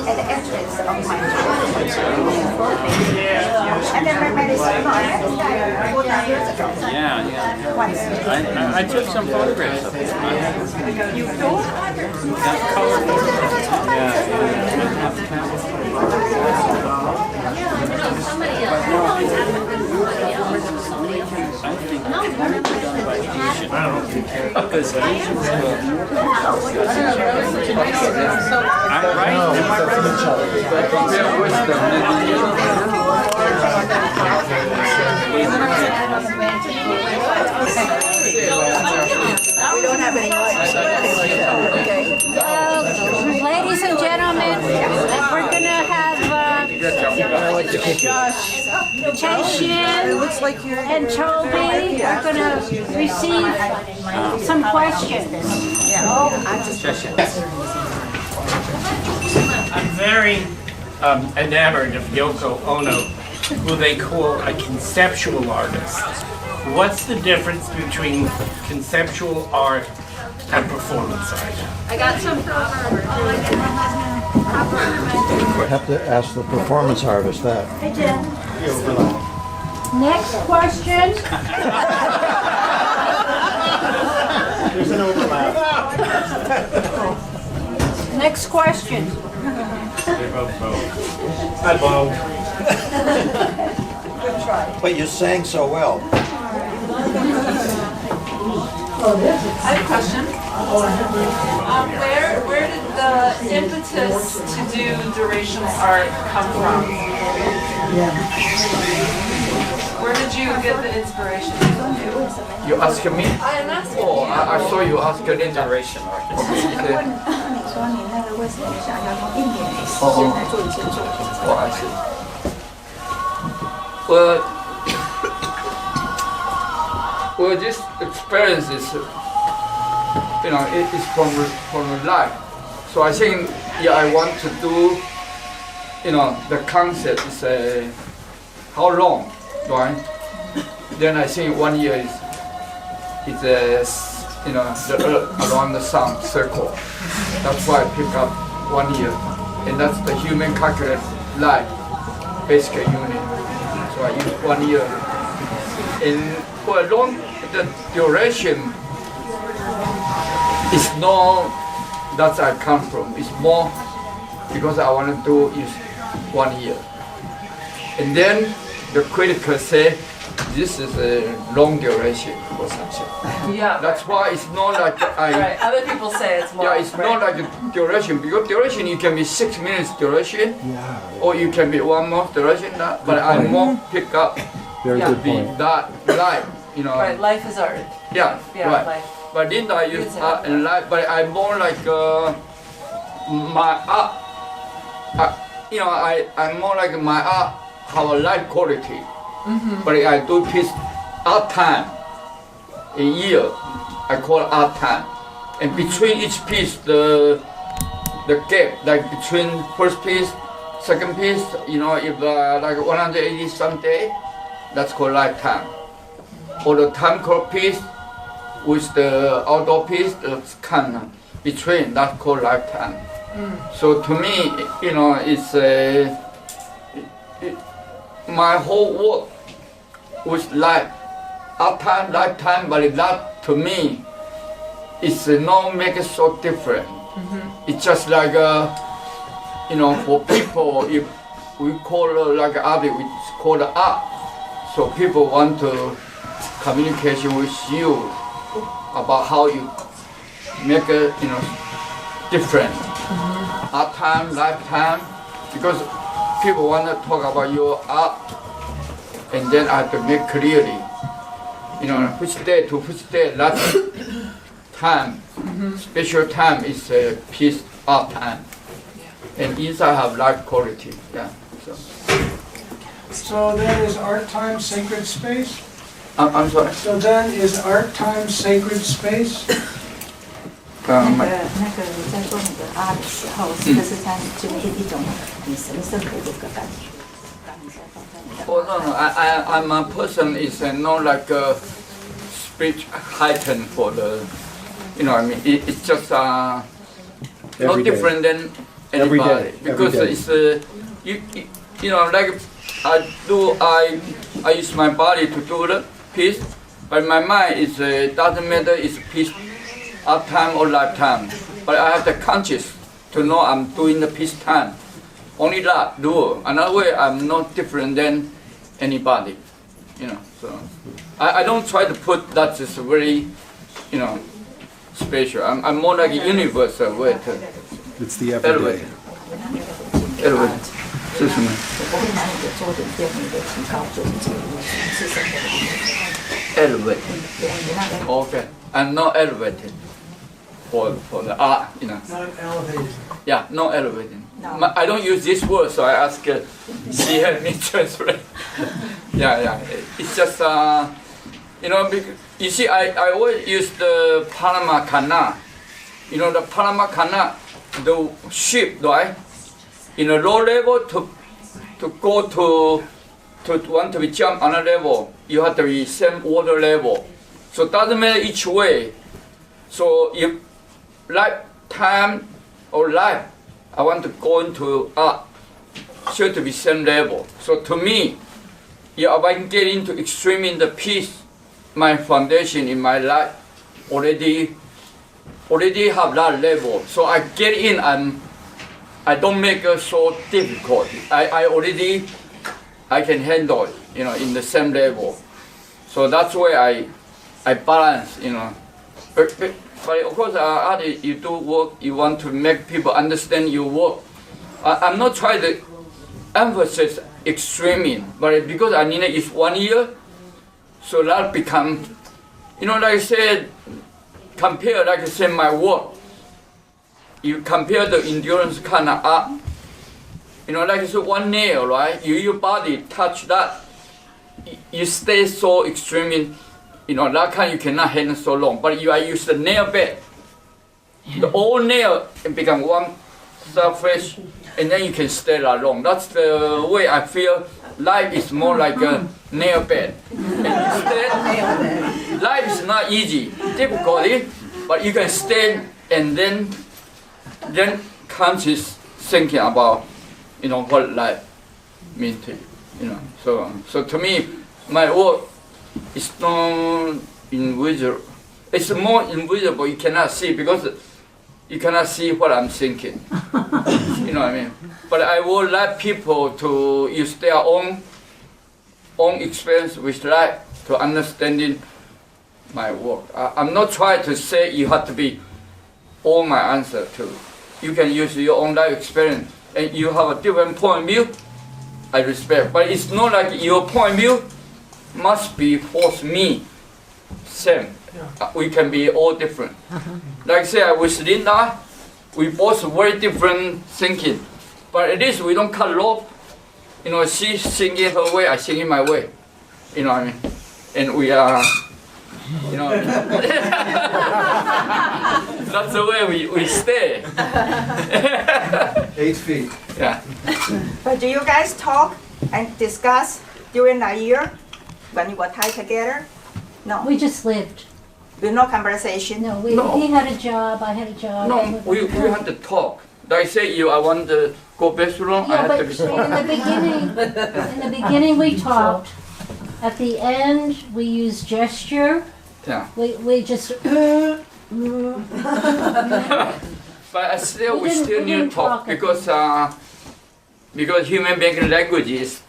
[SPEAKER 5] at the entrance of my and then my medicine died 14 years ago.
[SPEAKER 13] Yeah. I took some photographs of it. You thought? That color photo.
[SPEAKER 4] Somebody else. I think no,
[SPEAKER 5] We don't have any lights.
[SPEAKER 4] ladies and gentlemen, we're gonna have Tehching and Tobe are gonna receive some questions.
[SPEAKER 13] I'm very enamored of Yoko Ono, who they call a conceptual artist. What's the difference between conceptual art and performance art?
[SPEAKER 4] I got some
[SPEAKER 11] We have to ask the performance artist that.
[SPEAKER 4] Next question.
[SPEAKER 13] There's an overlap.
[SPEAKER 4] Next question.
[SPEAKER 13] They're both both. Hi, Bo.
[SPEAKER 11] But you sang so well.
[SPEAKER 6] I have a question. Where did the impetus to do durational art come from? Where did you get the inspiration?
[SPEAKER 10] You ask me?
[SPEAKER 6] I am asking
[SPEAKER 10] Oh,
[SPEAKER 6] you.
[SPEAKER 10] I saw you ask an duration art. Oh, I see. Well, this experience is, it is from life. So I think, I want to do, the concept is how long, right? Then I think 1 year is the earth around the sun circle. That's why I pick up 1 year, and that's the human calculated life, basic unit. So I use 1 year. And for long, the duration is not that I come from. It's more because I want to do is 1 year. And then the critics say this is a long duration or something.
[SPEAKER 6] Yeah.
[SPEAKER 10] That's why it's not like
[SPEAKER 6] Right. Other people say it's long.
[SPEAKER 10] Yeah, it's not like a duration, because duration you can be 6 minutes duration, or you can be 1 month duration. But I more pick up to be that life,
[SPEAKER 6] Right, life is art.
[SPEAKER 10] Yeah,
[SPEAKER 6] Yeah,
[SPEAKER 10] right.
[SPEAKER 6] life.
[SPEAKER 10] But then I use art and life, but I'm more like my art. I'm more like my art have a life quality. But I do piece art time a year. I call art time, and between each piece the gap, like between first piece, second piece, if like 180 some day, that's called lifetime. Or the time clock piece with the outdoor piece, that's kind of between, that's called lifetime. So to me, it's my whole work with life, art time, lifetime, but that to me, it's not make it so different. It's just like, for people, if we call like art, we call art. So people want to communication with you about how you make a different art time, lifetime, because people want to talk about your art, and then I have to make clearly, which day to which day, that time, special time is a piece art time, and inside have life quality. Yeah.
[SPEAKER 14] So then is art time sacred space?
[SPEAKER 10] I'm sorry.
[SPEAKER 14] So then is art time sacred space?
[SPEAKER 6] 那个你在做那个 art 的时候，是不是在就是一种很神圣的这个感觉？把你在放在你的。
[SPEAKER 10] Oh no, I'm a person is not like a speech heightened for the, what I mean. It's just no different than anybody because it's like I use my body to do the piece, but my mind is doesn't matter it's piece. Art time or lifetime, but I have the conscious to know I'm doing the peace time. Only that do. Another way, I'm not different than anybody. So I don't try to put that is very, special. I'm more like a universal way to.
[SPEAKER 15] It's the everyday.
[SPEAKER 10] Elevate. 是什么？
[SPEAKER 6] 我会拿你的作品变你的提高作品这个是什么
[SPEAKER 10] Elevate. Okay. I'm not elevated. For the art,
[SPEAKER 14] Not elevated.
[SPEAKER 10] Yeah, not elevating. No. I don't use this word, so I ask she help me translate. Yeah. It's just because, you see, I always use the Panama Canal. The Panama Canal, the ship, right? In a low level to go to want to be jump on a level, you have to be same water level. So it doesn't matter each way. So if lifetime or life, I want to go into art, should to be same level. So to me, if I can get into extreme in the peace, my foundation in my life already have that level. So I get in, I don't make it so difficult. I can handle it, in the same level. So that's why I balance, But of course, art, you do work, you want to make people understand your work. I'm not trying to emphasize extreme, but because I need it 1 year, so that becomes, like I said, compare, like I said, my work. You compare the endurance kind of art, like I said, 1 nail, right? Your body touch that, you stay so extreme. That kind you cannot handle so long. But if I use the nail bed, the old nail can become one surface, and then you can stay that long. That's the way I feel. Life is more like a nail bed. And instead, life is not easy, difficulty, but you can stay and then conscious thinking about, what life means to you. So to me, my work. It's not invisible. It's more invisible. You cannot see because you cannot see what I'm thinking. You know what I mean? But I would like people to use their own experience with life to understanding my work. I'm not trying to say you have to be all my answer to. You can use your own life experience and you have a different point of view. I respect, but it's not like your point of view must be force me same. We can be all different. Like I said, with Linda, we both very different thinking, but at least we don't cut off. She singing her way, I singing my way. You know what I mean? And we are, that's the way we stay.
[SPEAKER 15] 8 feet.
[SPEAKER 10] Yeah.
[SPEAKER 5] But do you guys talk and discuss during a year when you were tied together? No.
[SPEAKER 4] We just lived.
[SPEAKER 5] With no conversation?
[SPEAKER 4] No, he had a job, I had a job.
[SPEAKER 10] No, we had to talk. Like I say, I want to go bathroom, I had to talk.
[SPEAKER 4] In the beginning we talked. At the end, we used gesture.
[SPEAKER 10] Yeah.
[SPEAKER 4] We just.
[SPEAKER 10] But we still need to talk because human being language is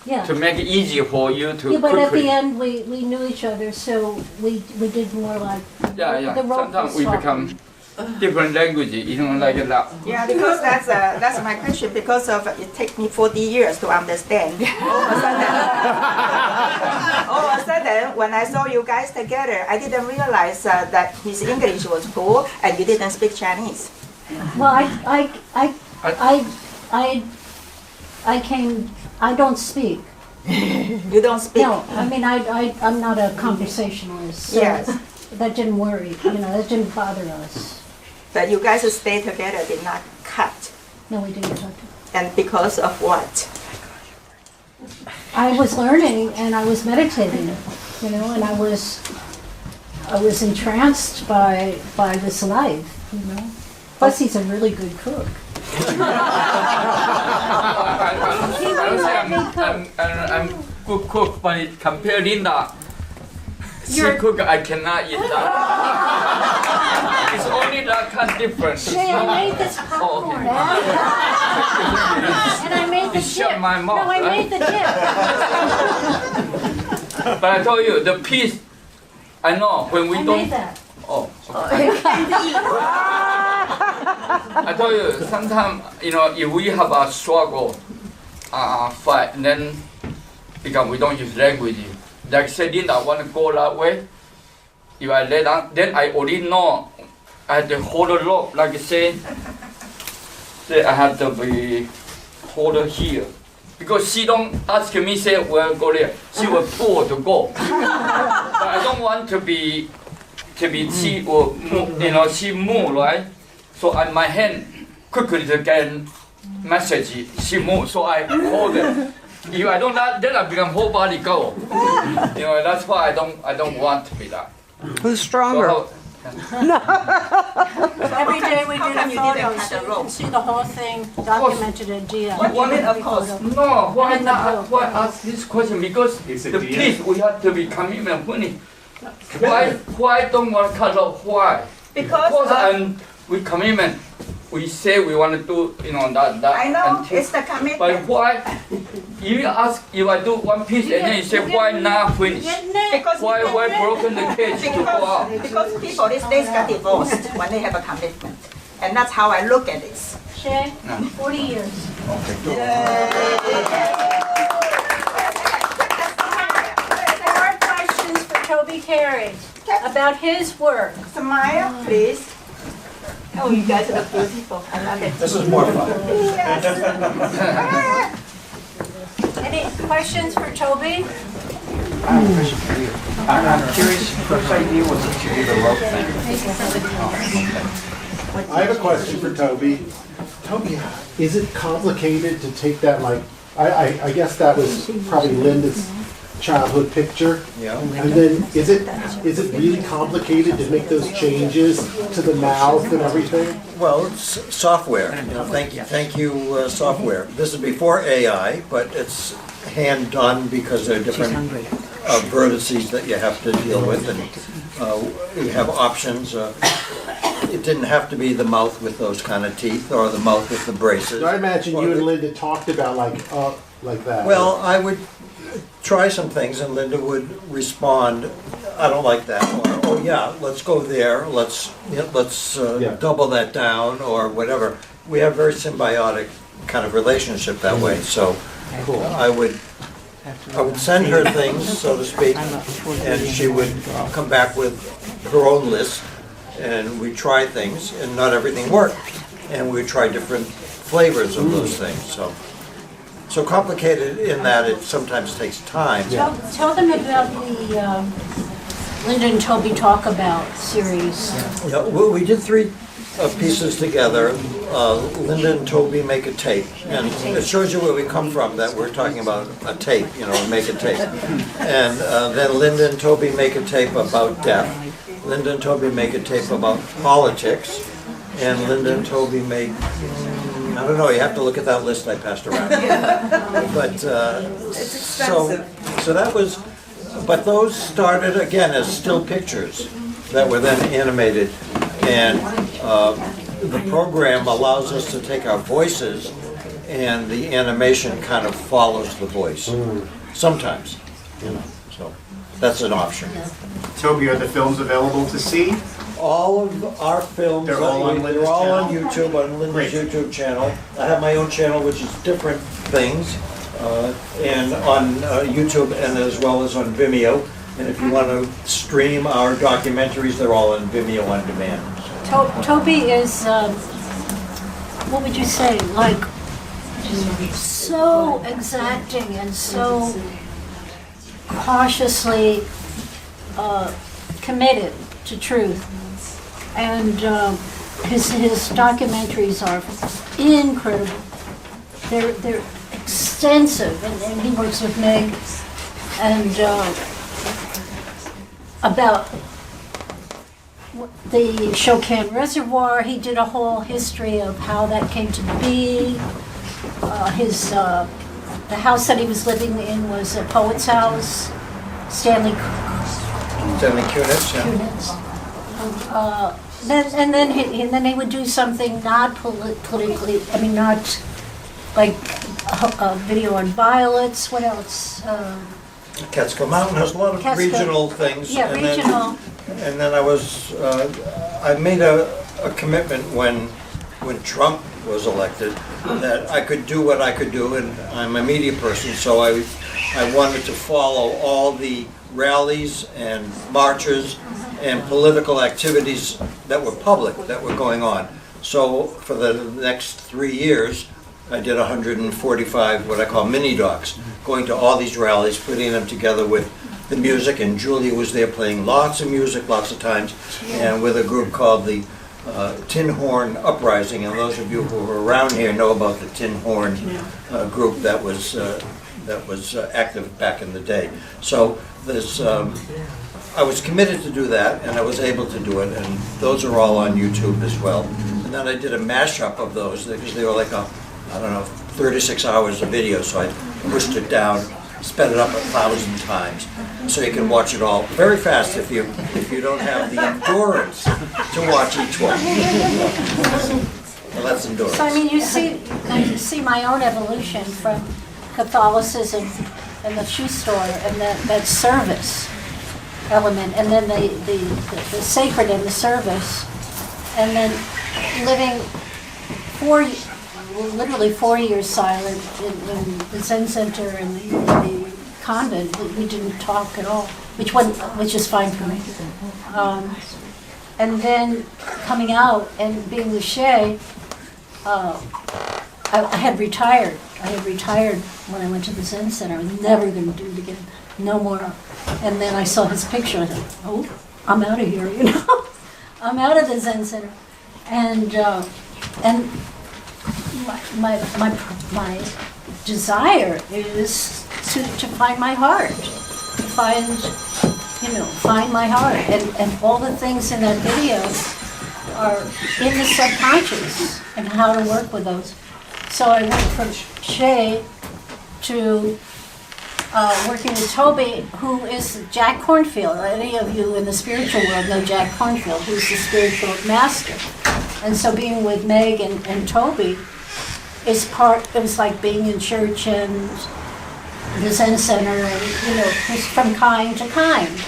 [SPEAKER 4] Yeah.
[SPEAKER 10] to make it easier for you to
[SPEAKER 4] Yeah, but at
[SPEAKER 10] quickly.
[SPEAKER 4] the end, we knew each other, so we did more like
[SPEAKER 10] Yeah.
[SPEAKER 4] the rope
[SPEAKER 10] Sometimes
[SPEAKER 4] was
[SPEAKER 10] we become different languages, like that.
[SPEAKER 5] Yeah, because that's my question. Because of it takes me 40 years to understand. All of a sudden, when I saw you guys together, I didn't realize that his English was poor and you didn't speak Chinese.
[SPEAKER 4] Well, I don't speak.
[SPEAKER 5] You don't speak?
[SPEAKER 4] No, I mean, I'm not a conversationalist. So
[SPEAKER 5] Yes.
[SPEAKER 4] That didn't worry, that didn't bother us.
[SPEAKER 5] But you guys stay together, did not cut.
[SPEAKER 4] No, we didn't talk.
[SPEAKER 5] And because of what?
[SPEAKER 4] I was learning and I was meditating, and I was entranced by this life, Plus, he's a really good cook.
[SPEAKER 10] I'm good cook, but compare Linda, she cook, I cannot eat that. It's only that kind of difference.
[SPEAKER 4] Shay, I made this popcorn. And I made the dip.
[SPEAKER 10] My mouth,
[SPEAKER 4] no, I made the dip.
[SPEAKER 10] But I told you, the piece, I know, when we
[SPEAKER 4] I
[SPEAKER 10] don't...
[SPEAKER 4] made that.
[SPEAKER 10] Oh, I told you, sometimes, if we have a struggle, fight, and then because we don't use language. Like say, Linda want to go that way. If I lay down, then I already know I have to hold the rope, like say I have to be hold her here. Because she don't ask me, say, well, go there. She will pull to go. But I don't want to be she will move, she move, right? So my hand quickly to get message, she moves, so I hold it. If I don't, then I become whole body go. That's why I don't want to be that.
[SPEAKER 16] Who's stronger?
[SPEAKER 12] Every day we did a photo, so you can see the whole thing documented in dia.
[SPEAKER 10] What do you mean, of course? No, why not? Why ask this question? Because the piece we have to be commitment winning. Why don't want to cut off? Why?
[SPEAKER 5] Because
[SPEAKER 10] we commitment. We say we want to do, that.
[SPEAKER 5] I know, it's the commitment.
[SPEAKER 10] But why? You ask if I do one piece and then you say why not finish?
[SPEAKER 5] Because
[SPEAKER 10] why broken the cage to go out?
[SPEAKER 5] Because people these days got divorced when they have a commitment, and that's how I look at this.
[SPEAKER 4] Shay, 40 years.
[SPEAKER 12] More questions for Tobe Carey about his work.
[SPEAKER 5] Smile, please. Oh, you guys look beautiful. I love it.
[SPEAKER 11] This is more fun.
[SPEAKER 12] Any questions for Tobe?
[SPEAKER 17] I have a question for you. I'm curious, whose idea was it to do the rope thing?
[SPEAKER 15] I have a question for Tobe. Tobe, is it complicated to take that, I guess that was probably Linda's childhood picture.
[SPEAKER 11] Yeah.
[SPEAKER 15] And then is it really complicated to make those changes to the mouth and everything?
[SPEAKER 11] Well, it's software. Thank you, software. This is before AI, but it's hand done because there are different vertices that you have to deal with, and you have options. It didn't have to be the mouth with those kind of teeth or the mouth with the braces.
[SPEAKER 15] So I imagine you and Linda talked about like that.
[SPEAKER 11] Well, I would try some things and Linda would respond, I don't like that, or oh yeah, let's go there, let's double that down, or whatever. We have very symbiotic kind of relationship that way, so I would send her things, so to speak, and she would come back with her own list, and we'd try things, and not everything worked, and we'd try different flavors of those things, so complicated in that it sometimes takes time.
[SPEAKER 4] Tell them about the Linda and Tobe Talk About series.
[SPEAKER 11] Yeah, well, we did 3 pieces together. Linda and Tobe make a tape, and it shows you where we come from. That we're talking about a tape, make a tape, and then Linda and Tobe make a tape about death. Linda and Tobe make a tape about politics, and Linda and Tobe make. I don't know. You have to look at that list I passed around. But
[SPEAKER 5] it's expensive.
[SPEAKER 11] So that was. But those started again as still pictures that were then animated, and the program allows us to take our voices and the animation kind of follows the voice. Sometimes, so that's an option.
[SPEAKER 15] Toby, are the films available to see?
[SPEAKER 11] All of our films,
[SPEAKER 15] They're all on Linda's
[SPEAKER 11] YouTube, on Linda's YouTube channel. I have my own channel, which is different things, and on YouTube and as well as on Vimeo. And if you want to stream our documentaries, they're all on Vimeo on demand.
[SPEAKER 4] Toby is, what would you say, like so exacting and so cautiously committed to truth. And his documentaries are incredible. They're extensive, and he works with Meg, and about the Shokan Reservoir. He did a whole history of how that came to be. The house that he was living in was a poet's house. Stanley
[SPEAKER 11] Kunitz, yeah.
[SPEAKER 4] Then he would do something not politically. I mean, not like a video on violets. What else?
[SPEAKER 11] Catskill Mountain has a lot of regional things.
[SPEAKER 4] Yeah,
[SPEAKER 11] and
[SPEAKER 4] regional.
[SPEAKER 11] And then I made a commitment when Trump was elected that I could do what I could do, and I'm a media person, so I wanted to follow all the rallies and marches and political activities that were public, that were going on. So for the next 3 years, I did 145 what I call mini docs, going to all these rallies, putting them together with the music, and Julia was there playing lots of music, lots of times, and with a group called the Tin Horn Uprising, and those of you who are around here know about the Tin Horn group that was active back in the day. So there's, I was committed to do that, and I was able to do it, and those are all on YouTube as well. And then I did a mashup of those because they were like 36 hours of video, so I pushed it down, sped it up 1,000 times, so you can watch it all very fast if you don't have the endurance to watch each one. Well, that's endurance.
[SPEAKER 4] So I mean, you see my own evolution from Catholicism and the shoe store and that service element, and then the sacred in the service, and then living literally 4 years silent in the Zen Center and the convent. We didn't talk at all, which is fine for me. And then coming out and being with Hsieh, I had retired. I had retired when I went to the Zen Center. I was never going to do it again. No more. And then I saw his picture. I thought, oh, I'm out of here, you know. I'm out of the Zen Center. And my desire is to find my heart, to find my heart, and all the things in that video are in the subconscious and how to work with those. So I went from Hsieh to working with Tobe, who is Jack Kornfield. Any of you in the spiritual world know Jack Kornfield, who's the spiritual master. And so being with Meg and Tobe it was like being in church and the Zen Center, and just from kind to kind,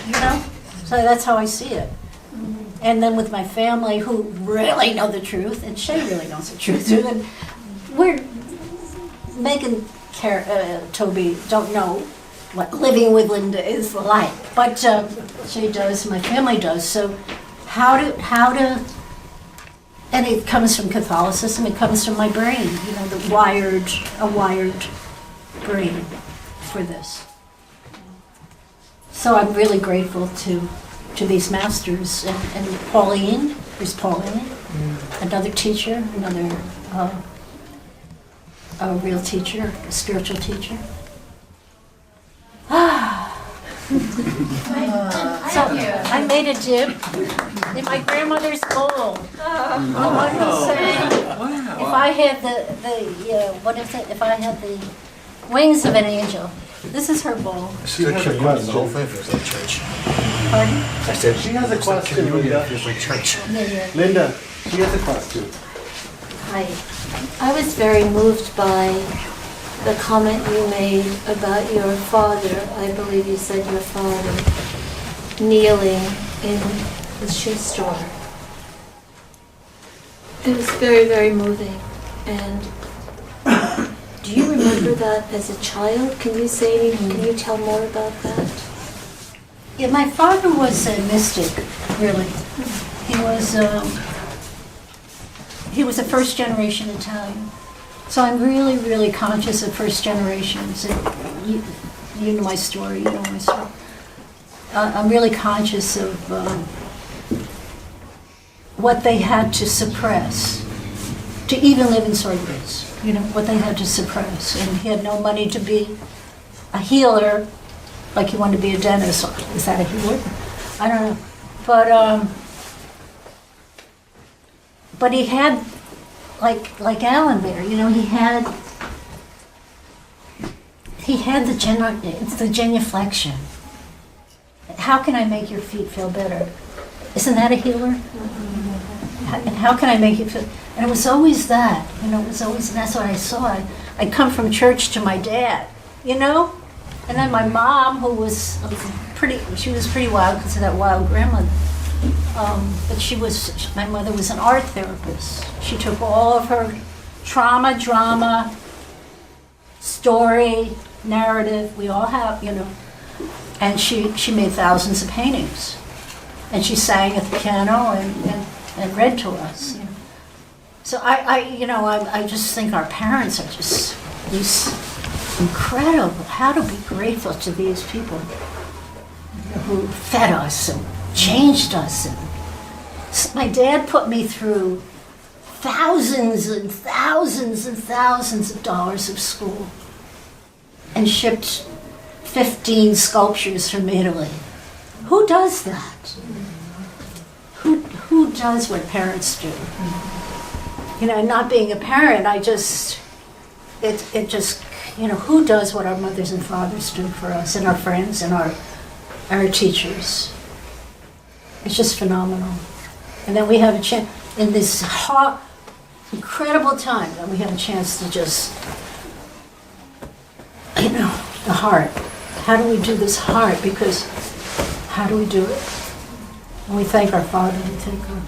[SPEAKER 4] So that's how I see it. And then with my family, who really know the truth, and Hsieh really knows the truth too, and Meg and Tobe don't know what living with Linda is like, but Hsieh does, my family does. So how to and it comes from Catholicism, it comes from my brain, a wired brain for this. So I'm really grateful to these masters, and Pauline, there's Pauline, another teacher, a real teacher, a spiritual teacher. So I made a dip in my grandmother's bowl. I was saying, if I had if I had the wings of an angel, this is her bowl.
[SPEAKER 15] She has a question.
[SPEAKER 11] The whole thing feels like church.
[SPEAKER 4] Pardon?
[SPEAKER 11] I said,
[SPEAKER 15] she has a question, Linda.
[SPEAKER 11] Feels like church.
[SPEAKER 15] Linda, she has a question.
[SPEAKER 4] Hi. I was very moved by the comment you made about your father. I believe you said your father kneeling in the shoe store. It was very, very moving. And do you remember that as a child? Can you tell more about that?
[SPEAKER 16] Yeah, my father was a mystic, really. He was a first-generation Italian. So I'm really, really conscious of first generations. And you know my story, you know my story. I'm really conscious of what they had to suppress to even live in Saugerties, you know, what they had to suppress. And he had no money to be a healer, like he wanted to be a dentist. Is that a healer? I don't know. But he had, like Alan there, you know, he had the genuflection. How can I make your feet feel better? Isn't that a healer? And how can I make you feel? And it was always that, you know, that's what I saw. I'd come from church to my dad, you know? And then my mom, who was pretty wild because of that wild grandmother. But my mother was an art therapist. She took all of her trauma, drama, story, narrative, we all have, you know, and she made thousands of paintings. And she sang at the piano and read to us. You know. So I just think our parents are just these incredible. How to be grateful to these people who fed us and changed us. And my dad put me through thousands and thousands and thousands of dollars of school and shipped 15 sculptures from Italy. Who does that? Who does what parents do? You know, not being a parent, it just, you know, who does what our mothers and fathers do for us, and our friends and our teachers? It's just phenomenal. And then we have a chance, in this incredible time, that we have a chance to just, you know, the heart. How do we do this heart? Because how do we do it? And we thank our Father, we thank our...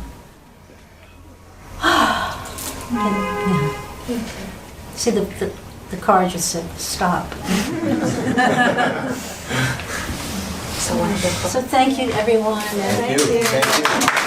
[SPEAKER 16] See, the car just said, stop. So thank you, everyone.
[SPEAKER 11] Thank you.